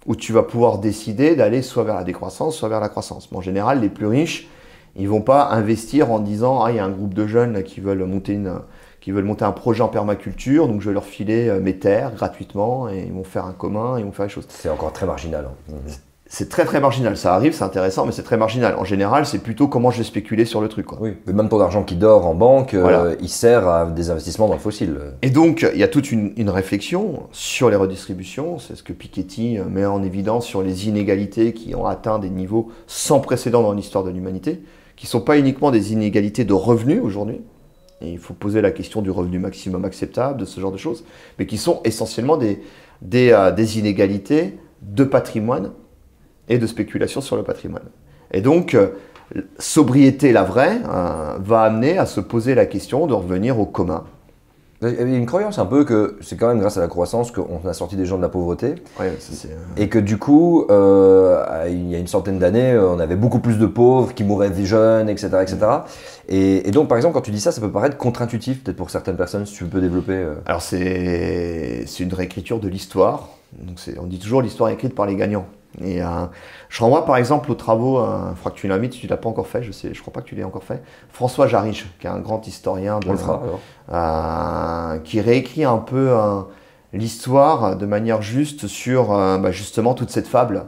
où tu vas pouvoir décider d'aller soit vers la décroissance, soit vers la croissance. Mais en général, les plus riches, ils ne vont pas investir en disant « Ah, il y a un groupe de jeunes là, qui veulent monter un projet en permaculture, donc je vais leur filer mes terres gratuitement, et ils vont faire un commun, ils vont faire les choses. » C'est encore très marginal. Hein. c'est très très marginal. Ça arrive, c'est intéressant, mais c'est très marginal. En général, c'est plutôt comment je vais spéculer sur le truc, quoi. Oui, mais même ton argent qui dort en banque, Voilà. il sert à des investissements dans le fossile. Et donc, il y a toute une réflexion sur les redistributions. C'est ce que Piketty met en évidence sur les inégalités qui ont atteint des niveaux sans précédent dans l'histoire de l'humanité, qui ne sont pas uniquement des inégalités de revenus aujourd'hui. Et il faut poser la question du revenu maximum acceptable, de ce genre de choses, mais qui sont essentiellement des inégalités de patrimoine et de spéculation sur le patrimoine. Et donc, sobriété, la vraie, va amener à se poser la question de revenir au commun. Il y a une croyance un peu que c'est quand même grâce à la croissance qu'on a sorti des gens de la pauvreté. Ouais, ça, c'est, Et que du coup, il y a une centaine d'années, on avait beaucoup plus de pauvres qui mouraient jeunes, etc. etc. Et donc, par exemple, quand tu dis ça, ça peut paraître contre-intuitif, peut-être pour certaines personnes, si tu peux développer. Alors, c'est une réécriture de l'histoire. Donc on dit toujours l'histoire est écrite par les gagnants. Et je renvoie par exemple aux travaux, il faudra que tu l'invites si tu ne l'as pas encore fait, je crois pas que tu l'aies encore fait, François Jarriche, qui est un grand historien On le fera, alors. qui réécrit un peu l'histoire de manière juste sur justement toute cette fable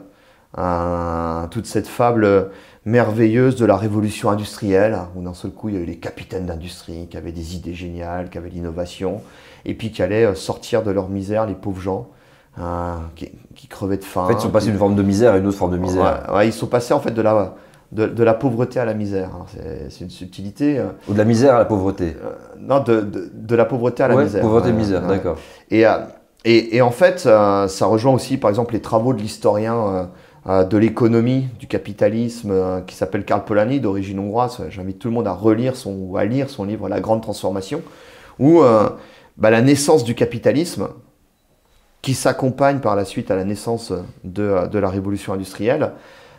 merveilleuse de la révolution industrielle, où d'un seul coup il y a eu les capitaines d'industrie qui avaient des idées géniales, qui avaient l'innovation, et puis qui allaient sortir de leur misère les pauvres gens. Qui crevaient de faim. En fait, ils sont passés d'une forme de misère à une autre forme de misère. Ouais, ils sont passés en fait de la pauvreté à la misère. C'est une subtilité. Ou de la misère à la pauvreté. Non, de la pauvreté à la misère. Pauvreté et misère, d'accord. Et en fait, ça rejoint aussi par exemple les travaux de l'historien de l'économie, du capitalisme, qui s'appelle Karl Polanyi, d'origine hongroise. J'invite tout le monde à lire son livre La Grande Transformation, où la naissance du capitalisme, qui s'accompagne par la suite à la naissance de la révolution industrielle.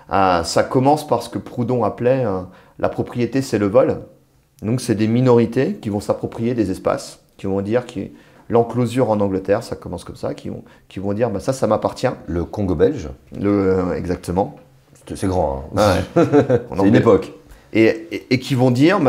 Ça commence par ce que Proudhon appelait la propriété, c'est le vol. Donc c'est des minorités qui vont s'approprier des espaces, qui vont dire que l'enclosure en Angleterre, ça commence comme ça, qui vont dire ça m'appartient. Le Congo belge. Exactement. C'est grand. Hein. Ouais. C'est une époque. Et qui vont dire,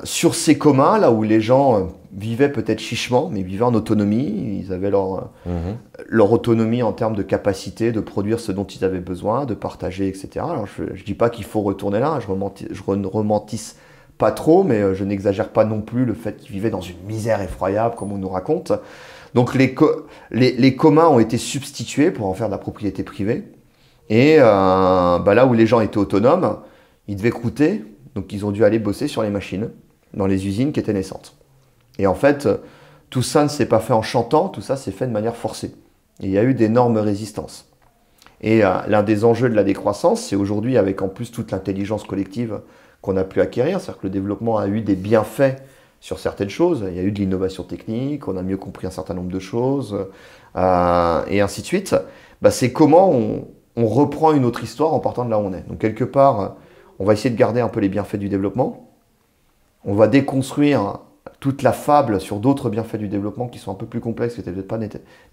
sur ces communs, là où les gens vivaient peut-être chichement, mais vivaient en autonomie, ils avaient leur autonomie en termes de capacité de produire ce dont ils avaient besoin, de partager, etc. Alors je ne dis pas qu'il faut retourner là, je ne romantise pas trop, mais je n'exagère pas non plus le fait qu'ils vivaient dans une misère effroyable, comme on nous raconte. Donc les communs ont été substitués pour en faire de la propriété privée. Et là où les gens étaient autonomes, ils devaient croûter. Donc ils ont dû aller bosser sur les machines, dans les usines qui étaient naissantes. Et en fait, tout ça ne s'est pas fait en chantant, tout ça s'est fait de manière forcée. Et il y a eu d'énormes résistances. Et l'un des enjeux de la décroissance, c'est aujourd'hui, avec en plus toute l'intelligence collective qu'on a pu acquérir, c'est-à-dire que le développement a eu des bienfaits sur certaines choses, il y a eu de l'innovation technique, on a mieux compris un certain nombre de choses, et ainsi de suite, c'est comment on reprend une autre histoire en partant de là où on est. Donc quelque part, on va essayer de garder un peu les bienfaits du développement. On va déconstruire toute la fable sur d'autres bienfaits du développement qui sont un peu plus complexes, qui n'étaient peut-être pas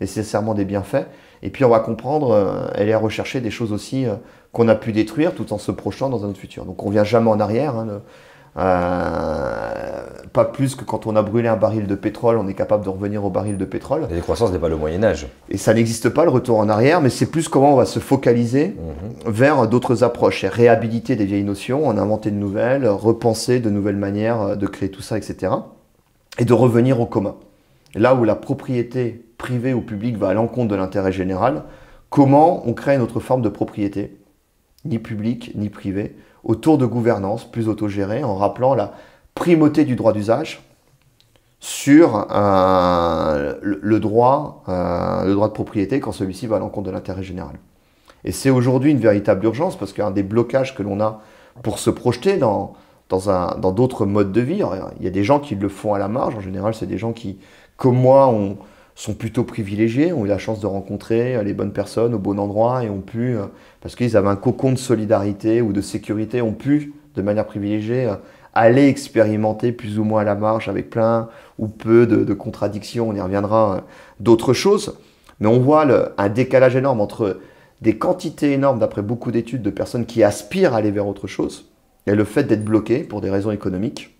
nécessairement des bienfaits. Et puis on va comprendre, aller rechercher des choses aussi qu'on a pu détruire tout en se projetant dans un autre futur. Donc on ne vient jamais en arrière. Pas plus que quand on a brûlé un baril de pétrole, on est capable de revenir au baril de pétrole. La décroissance n'est pas le Moyen-Âge. Et ça n'existe pas, le retour en arrière, mais c'est plus comment on va se focaliser vers d'autres approches et réhabiliter des vieilles notions, en inventer de nouvelles, repenser de nouvelles manières de créer tout ça, etc. Et de revenir au commun. Là où la propriété privée ou publique va à l'encontre de l'intérêt général, comment on crée une autre forme de propriété, ni publique ni privée, autour de gouvernance plus autogérée, en rappelant la primauté du droit d'usage sur le droit de propriété quand celui-ci va à l'encontre de l'intérêt général. Et c'est aujourd'hui une véritable urgence parce qu'un des blocages que l'on a pour se projeter dans d'autres modes de vie, il y a des gens qui le font à la marge, en général c'est des gens qui, comme moi, sont plutôt privilégiés, ont eu la chance de rencontrer les bonnes personnes au bon endroit et ont pu, parce qu'ils avaient un cocon de solidarité ou de sécurité, ont pu, de manière privilégiée, aller expérimenter plus ou moins à la marge avec plein ou peu de contradictions, on y reviendra, d'autres choses. Mais on voit un décalage énorme entre des quantités énormes, d'après beaucoup d'études, de personnes qui aspirent à aller vers autre chose, et le fait d'être bloqué pour des raisons économiques,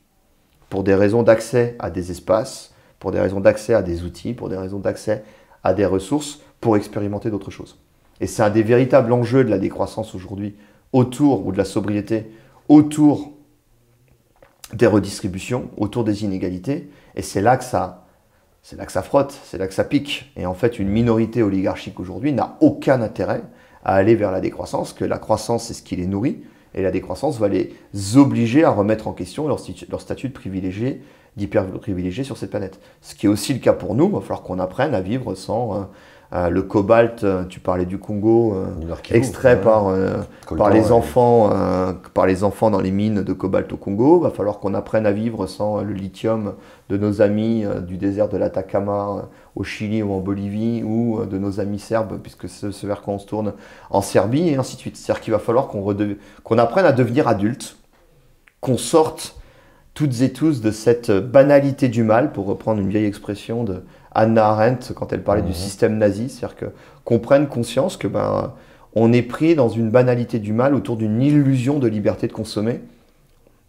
pour des raisons d'accès à des espaces, pour des raisons d'accès à des outils, pour des raisons d'accès à des ressources, pour expérimenter d'autres choses. Et c'est un des véritables enjeux de la décroissance aujourd'hui, autour, ou de la sobriété, autour des redistributions, autour des inégalités. Et c'est là que ça frotte, c'est là que ça pique. Et en fait, une minorité oligarchique aujourd'hui n'a aucun intérêt à aller vers la décroissance, que la croissance, c'est ce qui les nourrit. Et la décroissance va les obliger à remettre en question leur statut de privilégié, d'hyper-privilégié sur cette planète. Ce qui est aussi le cas pour nous, il va falloir qu'on apprenne à vivre sans le cobalt, tu parlais du Congo, extrait par les enfants dans les mines de cobalt au Congo. Il va falloir qu'on apprenne à vivre sans le lithium de nos amis du désert de l'Atacama au Chili ou en Bolivie, ou de nos amis serbes, puisque c'est ce vers quoi on se tourne, en Serbie, et ainsi de suite. C'est-à-dire qu'il va falloir qu'on apprenne à devenir adulte, qu'on sorte toutes et tous de cette banalité du mal, pour reprendre une vieille expression de Hannah Arendt quand elle parlait du système nazi, c'est-à-dire qu'on prenne conscience que on est pris dans une banalité du mal autour d'une illusion de liberté de consommer,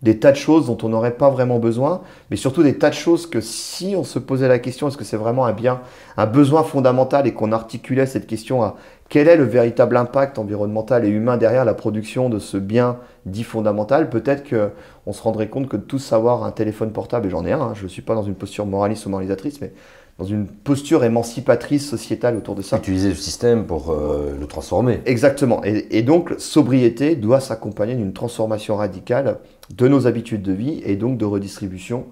des tas de choses dont on n'aurait pas vraiment besoin, mais surtout des tas de choses que si on se posait la question, est-ce que c'est vraiment un besoin fondamental, et qu'on articulait cette question à quel est le véritable impact environnemental et humain derrière la production de ce bien dit fondamental, peut-être qu'on se rendrait compte que de tous savoir un téléphone portable, et j'en ai un, je ne suis pas dans une posture moraliste ou moralisatrice, mais dans une posture émancipatrice sociétale autour de ça. Utiliser le système pour le transformer. Exactement. Et donc, sobriété doit s'accompagner d'une transformation radicale de nos habitudes de vie, et donc de redistribution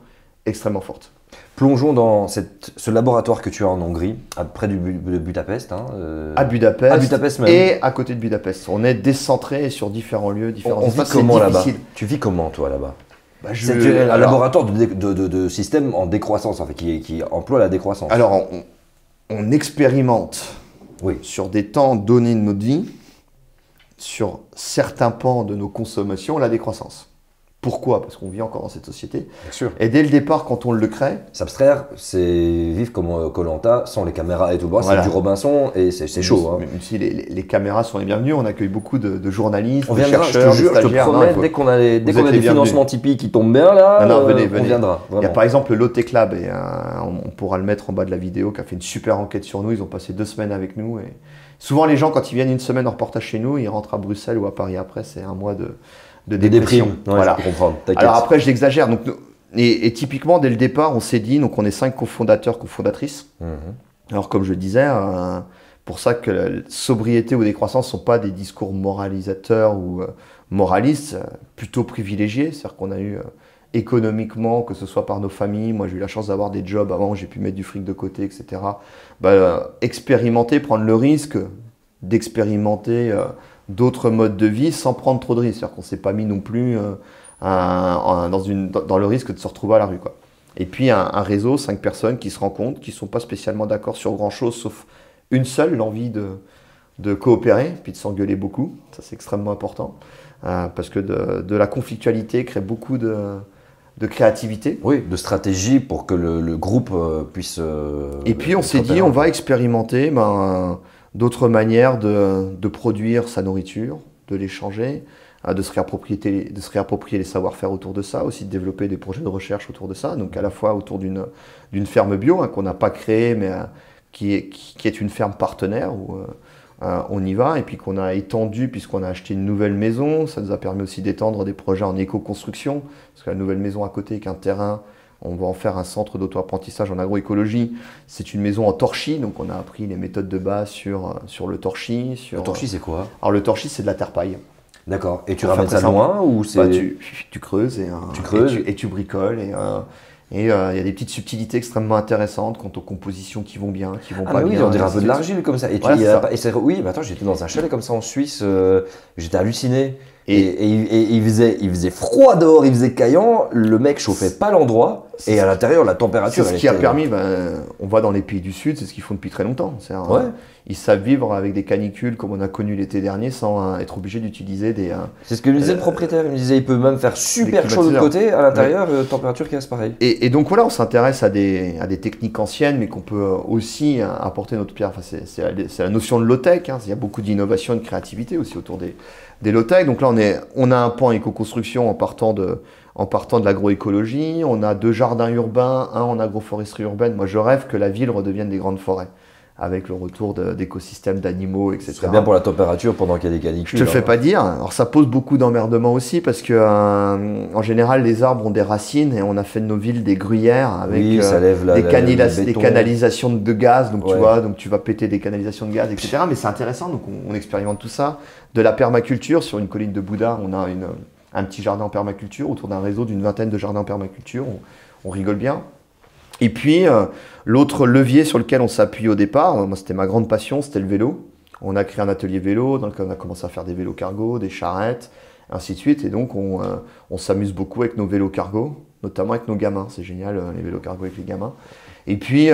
extrêmement forte. Plongeons dans ce laboratoire que tu as en Hongrie, près de Budapest. À Budapest, à Budapest même. Et à côté de Budapest. On est décentré sur différents lieux, différents espaces. On vit comment là-bas? Tu vis comment, toi, là-bas? C'est un laboratoire de système en décroissance, en fait, qui emploie la décroissance. Alors, on expérimente sur des temps donnés de notre vie, sur certains pans de nos consommations, la décroissance. Pourquoi? Parce qu'on vit encore dans cette société. Bien sûr. Et dès le départ, quand on le crée... S'abstraire, c'est vivre comme Koh-Lanta, sans les caméras et tout. Voilà. C'est du Robinson et c'est chaud. Hein. Même si les caméras sont les bienvenues, on accueille beaucoup de journalistes, on viendra, de chercheurs, je te promets, dès qu'on a des financements Tipeee qui tombent bien là, venez. On viendra. Vraiment. Il y a par exemple le Lotte Lab, et on pourra le mettre en bas de la vidéo, qui a fait une super enquête sur nous. Ils ont passé 2 semaines avec nous. Et souvent, les gens, quand ils viennent une semaine en reportage chez nous, ils rentrent à Bruxelles ou à Paris après. C'est un mois de dépression. Voilà. Je peux comprendre. Alors après, je l'exagère. Donc, et typiquement, dès le départ, on s'est dit, donc on est 5 cofondateurs, cofondatrices. Alors comme je le disais, pour ça que la sobriété ou décroissance ne sont pas des discours moralisateurs ou moralistes, plutôt privilégiés. C'est-à-dire qu'on a eu économiquement, que ce soit par nos familles, moi j'ai eu la chance d'avoir des jobs avant, j'ai pu mettre du fric de côté, etc. Expérimenter, prendre le risque d'expérimenter d'autres modes de vie sans prendre trop de risques. C'est-à-dire qu'on ne s'est pas mis non plus dans le risque de se retrouver à la rue, quoi. Et puis un réseau, 5 personnes qui se rencontrent, qui ne sont pas spécialement d'accord sur grand-chose, sauf une seule, l'envie de coopérer, puis de s'engueuler beaucoup. Ça, c'est extrêmement important, parce que de la conflictualité crée beaucoup de créativité. Oui, de stratégie pour que le groupe puisse... Et puis on s'est dit, on va expérimenter d'autres manières de produire sa nourriture, de l'échanger, de se réapproprier les savoir-faire autour de ça, aussi de développer des projets de recherche autour de ça, donc à la fois autour d'une ferme bio qu'on n'a pas créée, mais qui est une ferme partenaire où on y va, et puis qu'on a étendu puisqu'on a acheté une nouvelle maison. Ça nous a permis aussi d'étendre des projets en éco-construction, parce que la nouvelle maison à côté avec un terrain, on va en faire un centre d'auto-apprentissage en agroécologie. C'est une maison en torchis, donc on a appris les méthodes de base sur le torchis. Le torchis, c'est quoi? Alors le torchis, c'est de la terre paille. D'accord. Et tu ramènes ça loin ou c'est... Tu creuses et tu bricoles. Et il y a des petites subtilités extrêmement intéressantes quant aux compositions qui vont bien, qui vont pas bien. Oui, on dirait un peu de l'argile comme ça. Oui, mais attends, j'étais dans un chalet comme ça en Suisse, j'étais halluciné. Et il faisait froid dehors, il faisait caillant, le mec chauffait pas l'endroit, et à l'intérieur, la température... C'est ce qui a permis, on va dans les pays du Sud, c'est ce qu'ils font depuis très longtemps. Ils savent vivre avec des canicules comme on a connu l'été dernier sans être obligé d'utiliser des... C'est ce que me disait le propriétaire, il me disait il peut même faire super chaud de l'autre côté, à l'intérieur, température qui reste pareille. Et donc voilà, on s'intéresse à des techniques anciennes, mais qu'on peut aussi apporter notre pierre. Enfin, c'est la notion de low-tech, il y a beaucoup d'innovation et de créativité aussi autour des low-tech. Donc là, on a un pan éco-construction en partant de l'agroécologie. On a 2 jardins urbains, un en agroforesterie urbaine. Moi, je rêve que la ville redevienne des grandes forêts. avec le retour d'écosystèmes d'animaux, etc. Ce serait bien pour la température pendant qu'il y a des canicules. Je te le fais pas dire. Alors ça pose beaucoup d'emmerdements aussi parce que en général les arbres ont des racines et on a fait de nos villes des gruyères avec ça lève des canalisations de gaz. Donc Ouais. tu vois, donc tu vas péter des canalisations de gaz, etc. Mais c'est intéressant. Donc on expérimente tout ça. De la permaculture sur une colline de Bouddha, on a un petit jardin en permaculture autour d'un réseau d'une vingtaine de jardins en permaculture. On rigole bien. Et puis, l'autre levier sur lequel on s'appuie au départ, moi c'était ma grande passion, c'était le vélo. On a créé un atelier vélo dans lequel on a commencé à faire des vélos cargo, des charrettes, ainsi de suite. Et donc, on s'amuse beaucoup avec nos vélos cargo, notamment avec nos gamins. C'est génial, les vélos cargo avec les gamins. Et puis,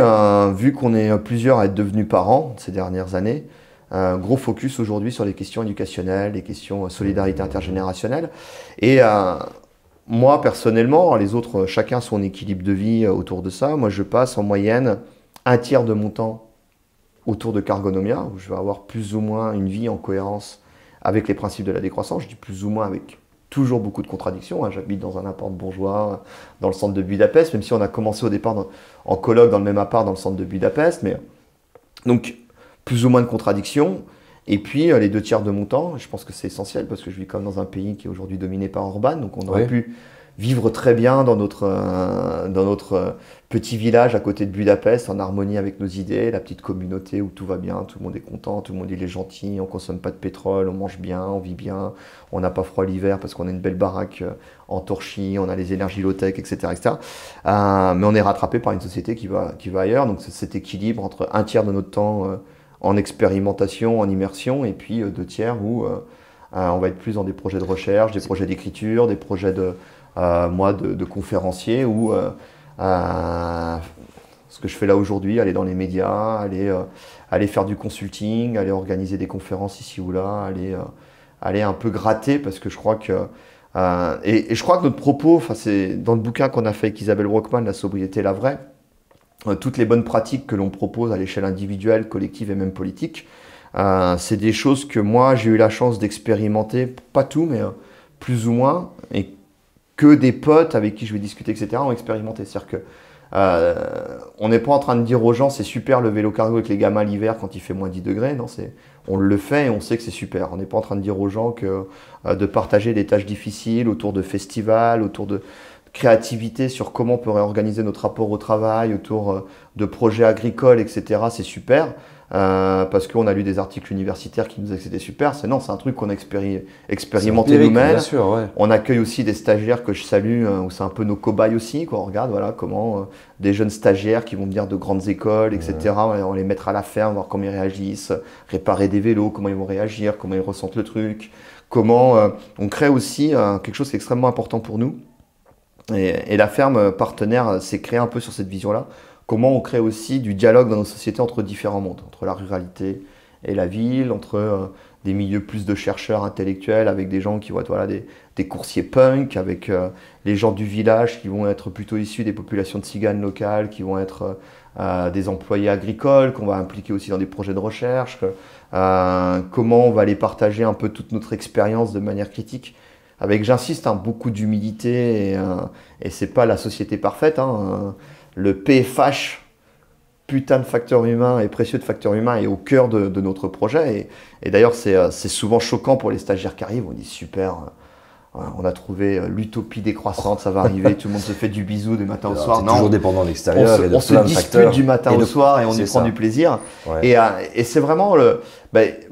vu qu'on est plusieurs à être devenus parents ces dernières années, gros focus aujourd'hui sur les questions éducationnelles, les questions solidarité intergénérationnelle. Et moi, personnellement, les autres, chacun son équilibre de vie autour de ça. Moi, je passe en moyenne un tiers de mon temps autour de Cargonomia, où je vais avoir plus ou moins une vie en cohérence avec les principes de la décroissance. Je dis plus ou moins avec toujours beaucoup de contradictions. J'habite dans un appart bourgeois dans le centre de Budapest, même si on a commencé au départ en coloc dans le même appart dans le centre de Budapest. Mais donc, plus ou moins de contradictions. Et puis, les 2 tiers de mon temps, je pense que c'est essentiel parce que je vis comme dans un pays qui est aujourd'hui dominé par Orban. Donc, on aurait pu vivre très bien dans notre petit village à côté de Budapest, en harmonie avec nos idées, la petite communauté où tout va bien, tout le monde est content, tout le monde il est gentil, on ne consomme pas de pétrole, on mange bien, on vit bien, on n'a pas froid l'hiver parce qu'on a une belle baraque en torchis, on a les énergies low-tech, etc. etc. Mais on est rattrapé par une société qui va ailleurs. Donc, c'est cet équilibre entre un tiers de notre temps en expérimentation, en immersion, et puis 2 tiers où on va être plus dans des projets de recherche, des projets d'écriture, des projets de conférencier, ou ce que je fais là aujourd'hui, aller dans les médias, aller faire du consulting, aller organiser des conférences ici ou là, aller un peu gratter, parce que je crois que et je crois que notre propos, c'est dans le bouquin qu'on a fait avec Isabelle Brockman, La sobriété, la vraie, toutes les bonnes pratiques que l'on propose à l'échelle individuelle, collective et même politique, c'est des choses que moi j'ai eu la chance d'expérimenter, pas tout, mais plus ou moins, et que des potes avec qui je vais discuter, etc., ont expérimenté. C'est-à-dire que on n'est pas en train de dire aux gens c'est super le vélo cargo avec les gamins l'hiver quand il fait moins 10 degrés. Non, on le fait et on sait que c'est super. On n'est pas en train de dire aux gens que de partager des tâches difficiles autour de festivals, autour de créativité sur comment on pourrait organiser notre rapport au travail, autour de projets agricoles, etc., c'est super. Parce qu'on a lu des articles universitaires qui nous disaient que c'était super. C'est un truc qu'on a expérimenté nous-mêmes. Ouais. On accueille aussi des stagiaires que je salue, où c'est un peu nos cobayes aussi, quoi. On regarde comment des jeunes stagiaires qui vont venir de grandes écoles, etc. On les mettra à la ferme, voir comment ils réagissent, réparer des vélos, comment ils vont réagir, comment ils ressentent le truc, comment on crée aussi quelque chose qui est extrêmement important pour nous. Et la ferme partenaire s'est créée un peu sur cette vision-là. Comment on crée aussi du dialogue dans nos sociétés entre différents mondes, entre la ruralité et la ville, entre des milieux plus de chercheurs intellectuels avec des gens qui vont être des coursiers punk, avec les gens du village qui vont être plutôt issus des populations de tziganes locales, qui vont être des employés agricoles, qu'on va impliquer aussi dans des projets de recherche, comment on va aller partager un peu toute notre expérience de manière critique. Avec, j'insiste, beaucoup d'humilité, et c'est pas la société parfaite. Le PFH, putain de facteur humain et précieux de facteur humain, est au cœur de notre projet. Et d'ailleurs, c'est souvent choquant pour les stagiaires qui arrivent. On dit super, on a trouvé l'utopie décroissante, ça va arriver, tout le monde se fait du bisou du matin au soir. C'est toujours dépendant de l'extérieur et de on se plein de dispute facteurs. du matin au soir et on y prend du plaisir. Ouais. Et c'est vraiment,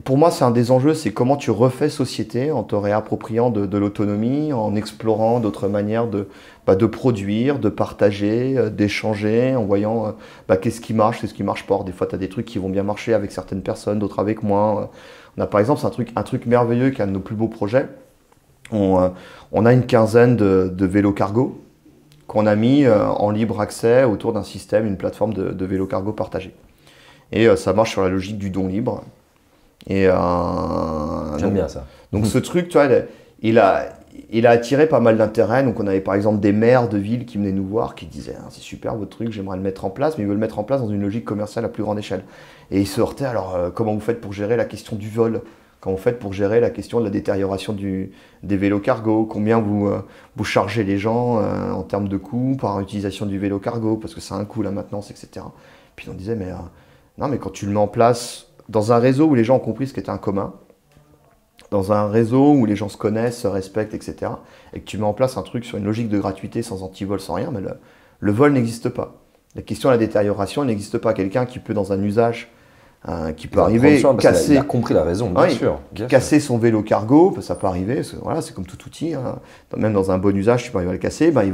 pour moi, c'est un des enjeux, c'est comment tu refais société en te réappropriant de l'autonomie, en explorant d'autres manières de produire, de partager, d'échanger, en voyant qu'est-ce qui marche pas. Des fois, tu as des trucs qui vont bien marcher avec certaines personnes, d'autres avec moins. On a par exemple, c'est un truc merveilleux qui est un de nos plus beaux projets. On a une quinzaine de vélos cargo qu'on a mis en libre accès autour d'un système, une plateforme de vélos cargo partagés. Et ça marche sur la logique du don libre. Et j'aime bien ça. Donc ce truc, tu vois, il a attiré pas mal d'intérêt. Donc on avait par exemple des maires de villes qui venaient nous voir, qui disaient c'est super votre truc, j'aimerais le mettre en place, mais ils veulent le mettre en place dans une logique commerciale à plus grande échelle. Et ils se heurtaient, alors comment vous faites pour gérer la question du vol? Comment vous faites pour gérer la question de la détérioration des vélos cargo? Combien vous chargez les gens en termes de coûts par utilisation du vélo cargo? Parce que ça a un coût la maintenance, etc. Puis on disait Non, mais quand tu le mets en place dans un réseau où les gens ont compris ce qu'était un commun, dans un réseau où les gens se connaissent, se respectent, etc., et que tu mets en place un truc sur une logique de gratuité, sans antivol, sans rien, mais le vol n'existe pas. La question de la détérioration elle n'existe pas. Quelqu'un qui peut, dans un usage, qui peut arriver, casser, il a compris la raison, bien sûr. Casser son vélo cargo, ça peut arriver, voilà, c'est comme tout outil, hein. Même dans un bon usage, tu peux arriver à le casser, ben, il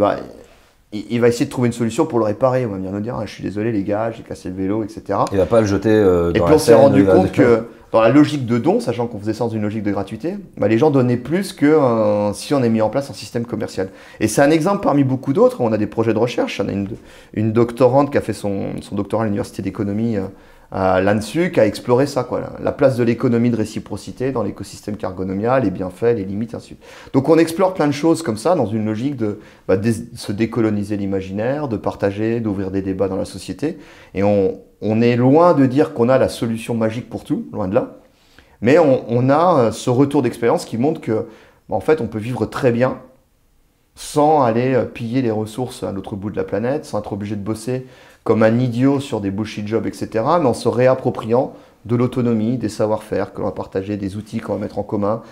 va essayer de trouver une solution pour le réparer. Il va venir nous dire, je suis désolé les gars, j'ai cassé le vélo, etc. Il va pas le jeter dans et puis la on s'est Seine, rendu compte que dans la logique de don, sachant qu'on faisait ça dans une logique de gratuité, bah, les gens donnaient plus que si on a mis en place un système commercial. Et c'est un exemple parmi beaucoup d'autres. On a des projets de recherche. On a une doctorante qui a fait son doctorat à l'université d'économie à l'ANSU, qui a exploré ça, quoi, la place de l'économie de réciprocité dans l'écosystème cargonomial, les bienfaits, les limites, ainsi de suite. Donc on explore plein de choses comme ça dans une logique de se décoloniser l'imaginaire, de partager, d'ouvrir des débats dans la société. Et on est loin de dire qu'on a la solution magique pour tout, loin de là. Mais on a ce retour d'expérience qui montre que, en fait, on peut vivre très bien sans aller piller les ressources à l'autre bout de la planète, sans être obligé de bosser comme un idiot sur des bullshit jobs, etc., mais en se réappropriant de l'autonomie, des savoir-faire que l'on va partager, des outils qu'on va mettre en commun.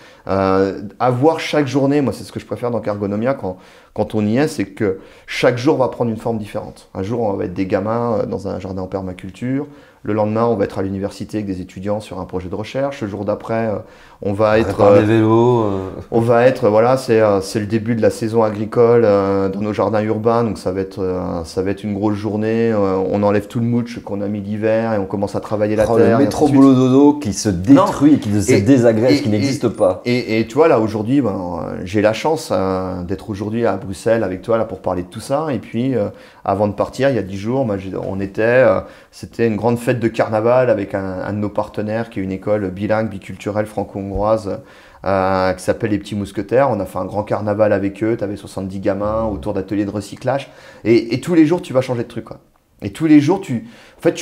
Avoir chaque journée, moi c'est ce que je préfère dans Cargonomia quand on y est, c'est que chaque jour va prendre une forme différente. Un jour on va être des gamins dans un jardin en permaculture, le lendemain on va être à l'université avec des étudiants sur un projet de recherche, le jour d'après on va être... des vélos. On va être, voilà, c'est le début de la saison agricole dans nos jardins urbains, donc ça va être une grosse journée, on enlève tout le mouche qu'on a mis l'hiver et on commence à travailler la terre. Le métro boulot dodo qui se détruit et qui se désagrège, qui n'existe pas. Et tu vois, là aujourd'hui, j'ai la chance d'être aujourd'hui à Bruxelles avec toi là, pour parler de tout ça. Et puis, avant de partir, il y a 10 jours, c'était une grande fête de carnaval avec un de nos partenaires qui est une école bilingue, biculturelle, franco-hongroise, qui s'appelle les Petits Mousquetaires. On a fait un grand carnaval avec eux, tu avais 70 gamins autour d'ateliers de recyclage. Et tous les jours, tu vas changer de truc, quoi. Et tous les jours, tu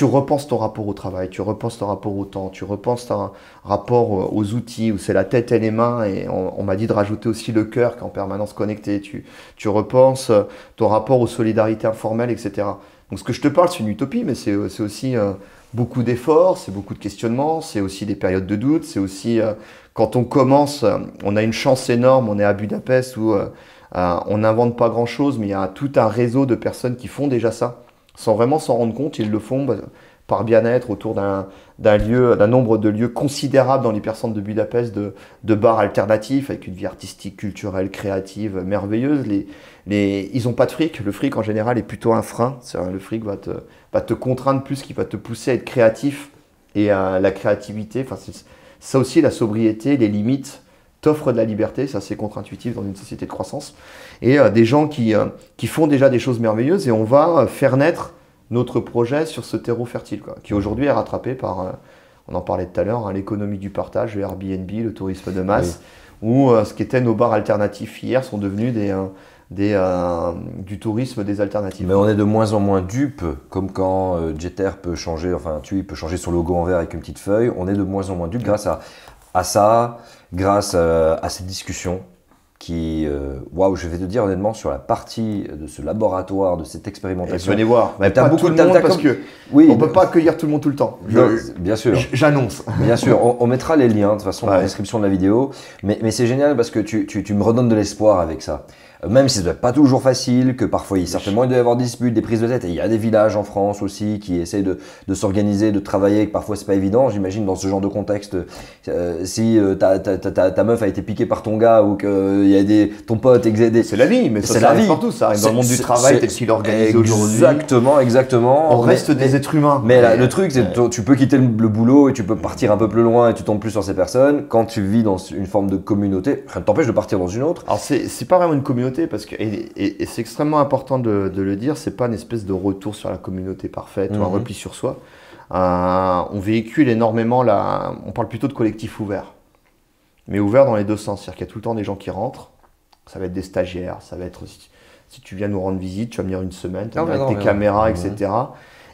repenses ton rapport au travail, tu repenses ton rapport au temps, tu repenses ton rapport aux outils, où c'est la tête et les mains, et on m'a dit de rajouter aussi le cœur qui est en permanence connecté. Tu repenses ton rapport aux solidarités informelles, etc. Donc ce que je te parle, c'est une utopie, mais c'est aussi beaucoup d'efforts, c'est beaucoup de questionnements, c'est aussi des périodes de doute, c'est aussi quand on commence, on a une chance énorme, on est à Budapest où on n'invente pas grand-chose, mais il y a tout un réseau de personnes qui font déjà ça. Sans vraiment s'en rendre compte, ils le font par bien-être autour d'un nombre de lieux considérables dans l'hypercentre de Budapest, de bars alternatifs avec une vie artistique, culturelle, créative, merveilleuse. Ils n'ont pas de fric. Le fric en général est plutôt un frein. Le fric va te contraindre plus qu'il va te pousser à être créatif. Et la créativité, ça aussi la sobriété, les limites t'offrent de la liberté, c'est assez contre-intuitif dans une société de croissance. Et des gens qui font déjà des choses merveilleuses et on va faire naître notre projet sur ce terreau fertile, quoi, qui aujourd'hui est rattrapé par, on en parlait tout à l'heure, l'économie du partage, le Airbnb, le tourisme de masse, où ce qui étaient nos bars alternatifs hier sont devenus du tourisme des alternatives. Mais on est de moins en moins dupes, comme quand Jeter peut changer, TUI peut changer son logo en vert avec une petite feuille, on est de moins en moins dupes grâce à ça, grâce à cette discussion qui, je vais te dire honnêtement, sur la partie de ce laboratoire, de cette expérimentation. Venez voir, pas tout le monde parce que on ne peut pas accueillir tout le monde tout le temps. Bien sûr. J'annonce. Bien sûr, on mettra les liens de toute façon dans la description de la vidéo, mais c'est génial parce que tu me redonnes de l'espoir avec ça. Même si ce n'est pas toujours facile, que parfois certainement il doit y avoir des disputes, des prises de tête, et il y a des villages en France aussi qui essayent de s'organiser, de travailler, et que parfois c'est pas évident. J'imagine dans ce genre de contexte, si ta meuf a été piquée par ton gars ou que il y a ton pote exédé. C'est la vie, mais ça arrive partout, ça arrive dans le monde du travail tel qu'il est organisé aujourd'hui. Exactement. On reste des êtres humains. Mais le truc, c'est que tu peux quitter le boulot et tu peux partir un peu plus loin et tu tombes plus sur ces personnes. Quand tu vis dans une forme de communauté, rien ne t'empêche de partir dans une autre. Alors c'est pas vraiment une communauté parce que et c'est extrêmement important de le dire, c'est pas une espèce de retour sur la communauté parfaite ou un repli sur soi. On véhicule énormément on parle plutôt de collectif ouvert, mais ouvert dans les deux sens, c'est-à-dire qu'il y a tout le temps des gens qui rentrent. Ça va être des stagiaires, ça va être si tu viens nous rendre visite, tu vas venir une semaine, tu vas avec tes caméras, etc.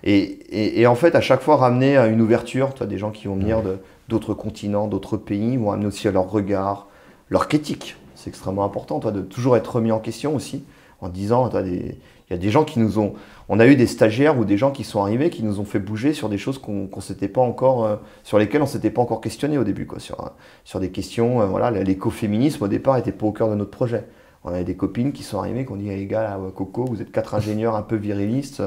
Et en fait, à chaque fois, ramener une ouverture. Tu as des gens qui vont venir d'autres continents, d'autres pays, vont amener aussi leur regard, leur critique. C'est extrêmement important, de toujours être remis en question aussi, en disant, il Il y a des gens qui nous ont... On a eu des stagiaires ou des gens qui sont arrivés qui nous ont fait bouger sur des choses s'était pas encore, sur lesquelles on s'était pas encore questionné au début, quoi. Sur des questions, voilà, l'écoféminisme au départ n'était pas au cœur de notre projet. On avait des copines qui sont arrivées, qui ont dit les gars, là, Coco, vous êtes 4 ingénieurs un peu virilistes,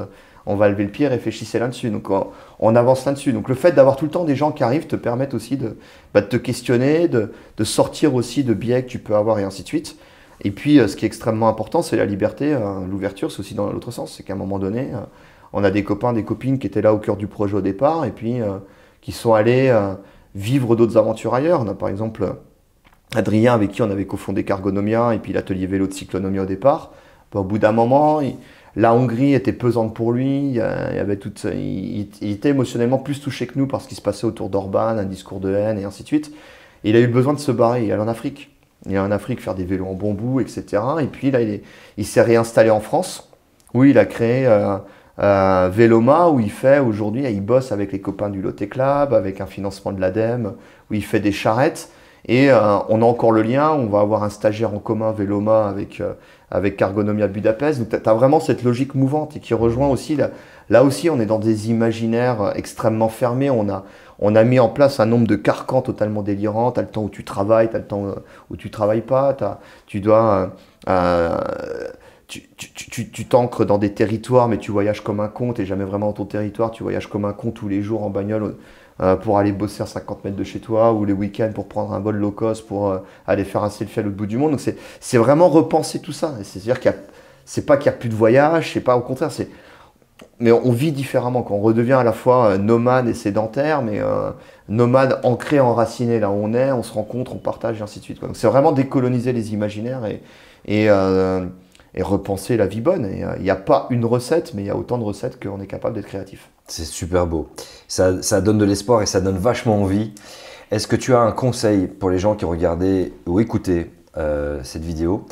on va lever le pied, réfléchissez là-dessus. Donc on avance là-dessus. Donc le fait d'avoir tout le temps des gens qui arrivent te permettent aussi de te questionner, de sortir aussi de biais que tu peux avoir et ainsi de suite. Et puis ce qui est extrêmement important, c'est la liberté, l'ouverture, c'est aussi dans l'autre sens. C'est qu'à un moment donné, on a des copains, des copines qui étaient là au cœur du projet au départ et puis qui sont allés vivre d'autres aventures ailleurs. On a par exemple Adrien avec qui on avait cofondé Cargonomia et puis l'atelier vélo de Cyclonomia au départ. Au bout d'un moment, la Hongrie était pesante pour lui, il était émotionnellement plus touché que nous par ce qui se passait autour d'Orban, un discours de haine et ainsi de suite. Et il a eu besoin de se barrer, il est allé en Afrique. Il est allé en Afrique faire des vélos en bambou, etc. Et puis là, il s'est réinstallé en France, où il a créé Véloma, où aujourd'hui, il bosse avec les copains du Lotte Club, avec un financement de l'ADEME, où il fait des charrettes. Et on a encore le lien, on va avoir un stagiaire en commun, Véloma, avec Cargonomia Budapest. Donc tu as vraiment cette logique mouvante et qui rejoint aussi, là aussi on est dans des imaginaires extrêmement fermés. On a mis en place un nombre de carcans totalement délirants. Tu as le temps où tu travailles, tu as le temps où tu travailles pas. Tu t'ancres dans des territoires, mais tu voyages comme un con, tu n'es jamais vraiment dans ton territoire. Tu voyages comme un con tous les jours en bagnole pour aller bosser à 50 mètres de chez toi, ou les week-ends pour prendre un vol low cost pour aller faire un selfie à l'autre bout du monde. Donc c'est vraiment repenser tout ça. C'est-à-dire c'est pas qu'il n'y a plus de voyage, c'est pas au contraire, mais on vit différemment, quand on redevient à la fois nomade et sédentaire, mais nomade ancré, enraciné là où on est, on se rencontre, on partage et ainsi de suite, quoi. Donc c'est vraiment décoloniser les imaginaires et repenser la vie bonne. Il n'y a pas une recette, mais il y a autant de recettes qu'on est capable d'être créatif. C'est super beau. Ça donne de l'espoir et ça donne vachement envie. Est-ce que tu as un conseil pour les gens qui regardaient ou écoutaient cette vidéo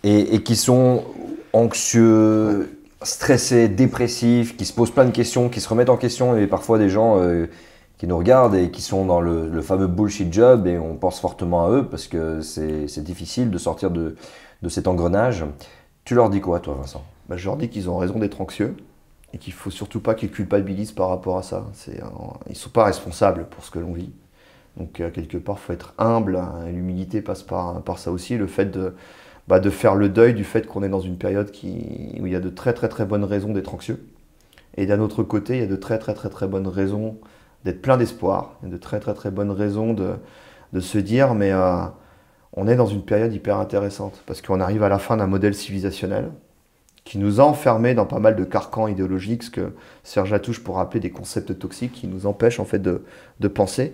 et qui sont anxieux, stressés, dépressifs, qui se posent plein de questions, qui se remettent en question, et parfois des gens qui nous regardent et qui sont dans le fameux bullshit job, et on pense fortement à eux parce que c'est difficile de sortir de cet engrenage. Tu leur dis quoi, toi, Vincent? Je leur dis qu'ils ont raison d'être anxieux et qu'il ne faut surtout pas qu'ils culpabilisent par rapport à ça. Ils ne sont pas responsables pour ce que l'on vit. Donc quelque part, il faut être humble, hein, et l'humilité passe par ça aussi, le fait de faire le deuil du fait qu'on est dans une période où il y a de très très très bonnes raisons d'être anxieux. Et d'un autre côté, il y a de très très très très bonnes raisons d'être plein d'espoir, il y a de très très très bonnes raisons de se dire mais on est dans une période hyper intéressante parce qu'on arrive à la fin d'un modèle civilisationnel qui nous a enfermés dans pas mal de carcans idéologiques, ce que Serge Latouche pourrait appeler des concepts toxiques qui nous empêchent en fait de penser.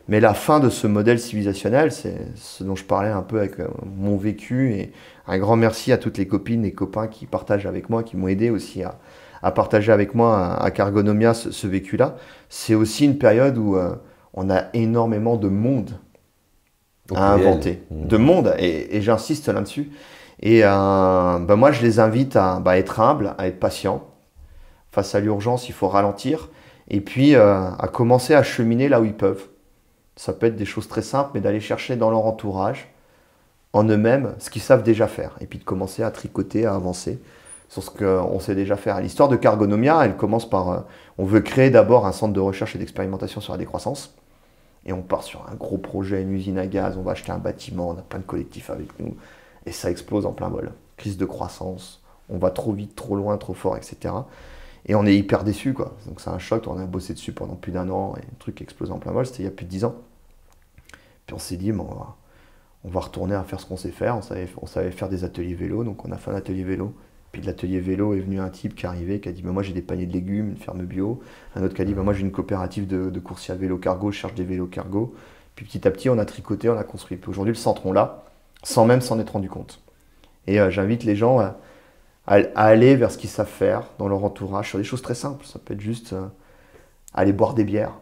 Mais la fin de ce modèle civilisationnel, c'est ce dont je parlais un peu avec mon vécu, et un grand merci à toutes les copines et copains qui partagent avec moi, qui m'ont aidé aussi à partager avec moi à Cargonomia ce vécu-là. C'est aussi une période où on a énormément de monde à inventer, de monde, et j'insiste là-dessus. Et moi, je les invite à être humbles, à être patients. Face à l'urgence, il faut ralentir. Et puis, à commencer à cheminer là où ils peuvent. Ça peut être des choses très simples, mais d'aller chercher dans leur entourage, en eux-mêmes, ce qu'ils savent déjà faire. Et puis de commencer à tricoter, à avancer sur ce qu'on sait déjà faire. L'histoire de Cargonomia, elle commence par... on veut créer d'abord un centre de recherche et d'expérimentation sur la décroissance. Et on part sur un gros projet, une usine à gaz, on va acheter un bâtiment, on a plein de collectifs avec nous. Et ça explose en plein vol. Crise de croissance, on va trop vite, trop loin, trop fort, etc. Et on est hyper déçus, quoi. Donc c'est un choc, on a bossé dessus pendant plus d'1 an, et le truc explose en plein vol, c'était il y a plus de 10 ans. Puis on s'est dit, on va retourner à faire ce qu'on sait faire, on savait faire des ateliers vélo, donc on a fait un atelier vélo. Puis de l'atelier vélo est venu un type qui est arrivé, qui a dit, moi j'ai des paniers de légumes, une ferme bio. Un autre qui a dit, moi j'ai une coopérative de coursiers à vélo cargo, je cherche des vélos cargo. Puis petit à petit, on a tricoté, on a construit. Puis aujourd'hui, le centre, on l'a, sans même s'en être rendu compte. Et j'invite les gens à aller vers ce qu'ils savent faire dans leur entourage, sur des choses très simples. Ça peut être juste aller boire des bières.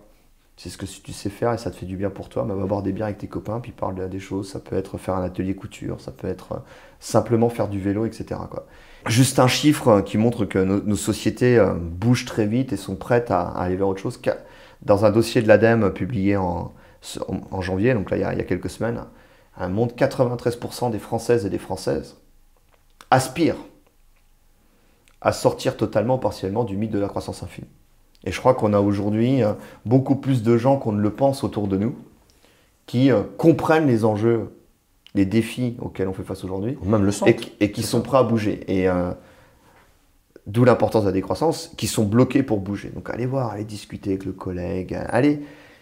C'est ce que tu sais faire et ça te fait du bien pour toi. Va boire des bières avec tes copains, puis parle des choses. Ça peut être faire un atelier couture, ça peut être simplement faire du vélo, etc., quoi. Juste un chiffre qui montre que nos sociétés bougent très vite et sont prêtes à aller vers autre chose. Dans un dossier de l'ADEME publié en janvier, donc là il y a quelques semaines, un monde 93% des Françaises et des Françaises aspirent à sortir totalement, partiellement du mythe de la croissance infinie. Et je crois qu'on a aujourd'hui beaucoup plus de gens qu'on ne le pense autour de nous, qui comprennent les enjeux, les défis auxquels on fait face aujourd'hui, Ou même le sang. et qui sont prêts à bouger. Et d'où l'importance de la décroissance, qui sont bloqués pour bouger. Donc allez voir, allez discuter avec le collègue, allez.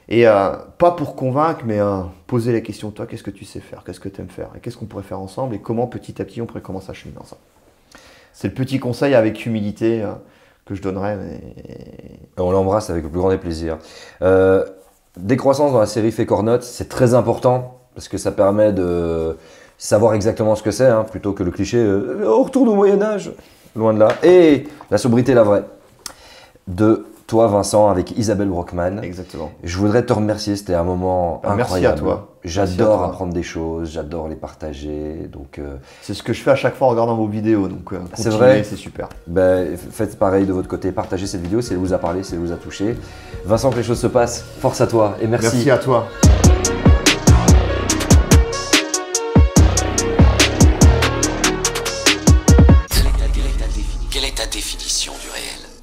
Et pas pour convaincre, mais poser la question, toi, qu'est-ce que tu sais faire, qu'est-ce que tu aimes faire, et qu'est-ce qu'on pourrait faire ensemble, et comment petit à petit on pourrait commencer à cheminer ensemble. C'est le petit conseil avec humilité que je donnerais. On l'embrasse avec le plus grand des plaisirs. Décroissance dans la série Fait Cornote, c'est très important parce que ça permet de savoir exactement ce que c'est, hein, plutôt que le cliché on retourne au Moyen-Âge. Loin de là. Et la sobriété, la vraie. De toi, Vincent, avec Isabelle Brockman. Exactement. Je voudrais te remercier, c'était un moment incroyable. Merci à toi. J'adore Merci à toi. apprendre des choses, j'adore les partager. Donc, C'est ce que je fais à chaque fois en regardant vos vidéos. Donc, C'est continuez, vrai. c'est super. ben, faites pareil de votre côté, partagez cette vidéo si elle vous a parlé, si elle vous a touché. Vincent, que les choses se passent, force à toi et merci. Merci à toi. Quelle est ta définition du réel ?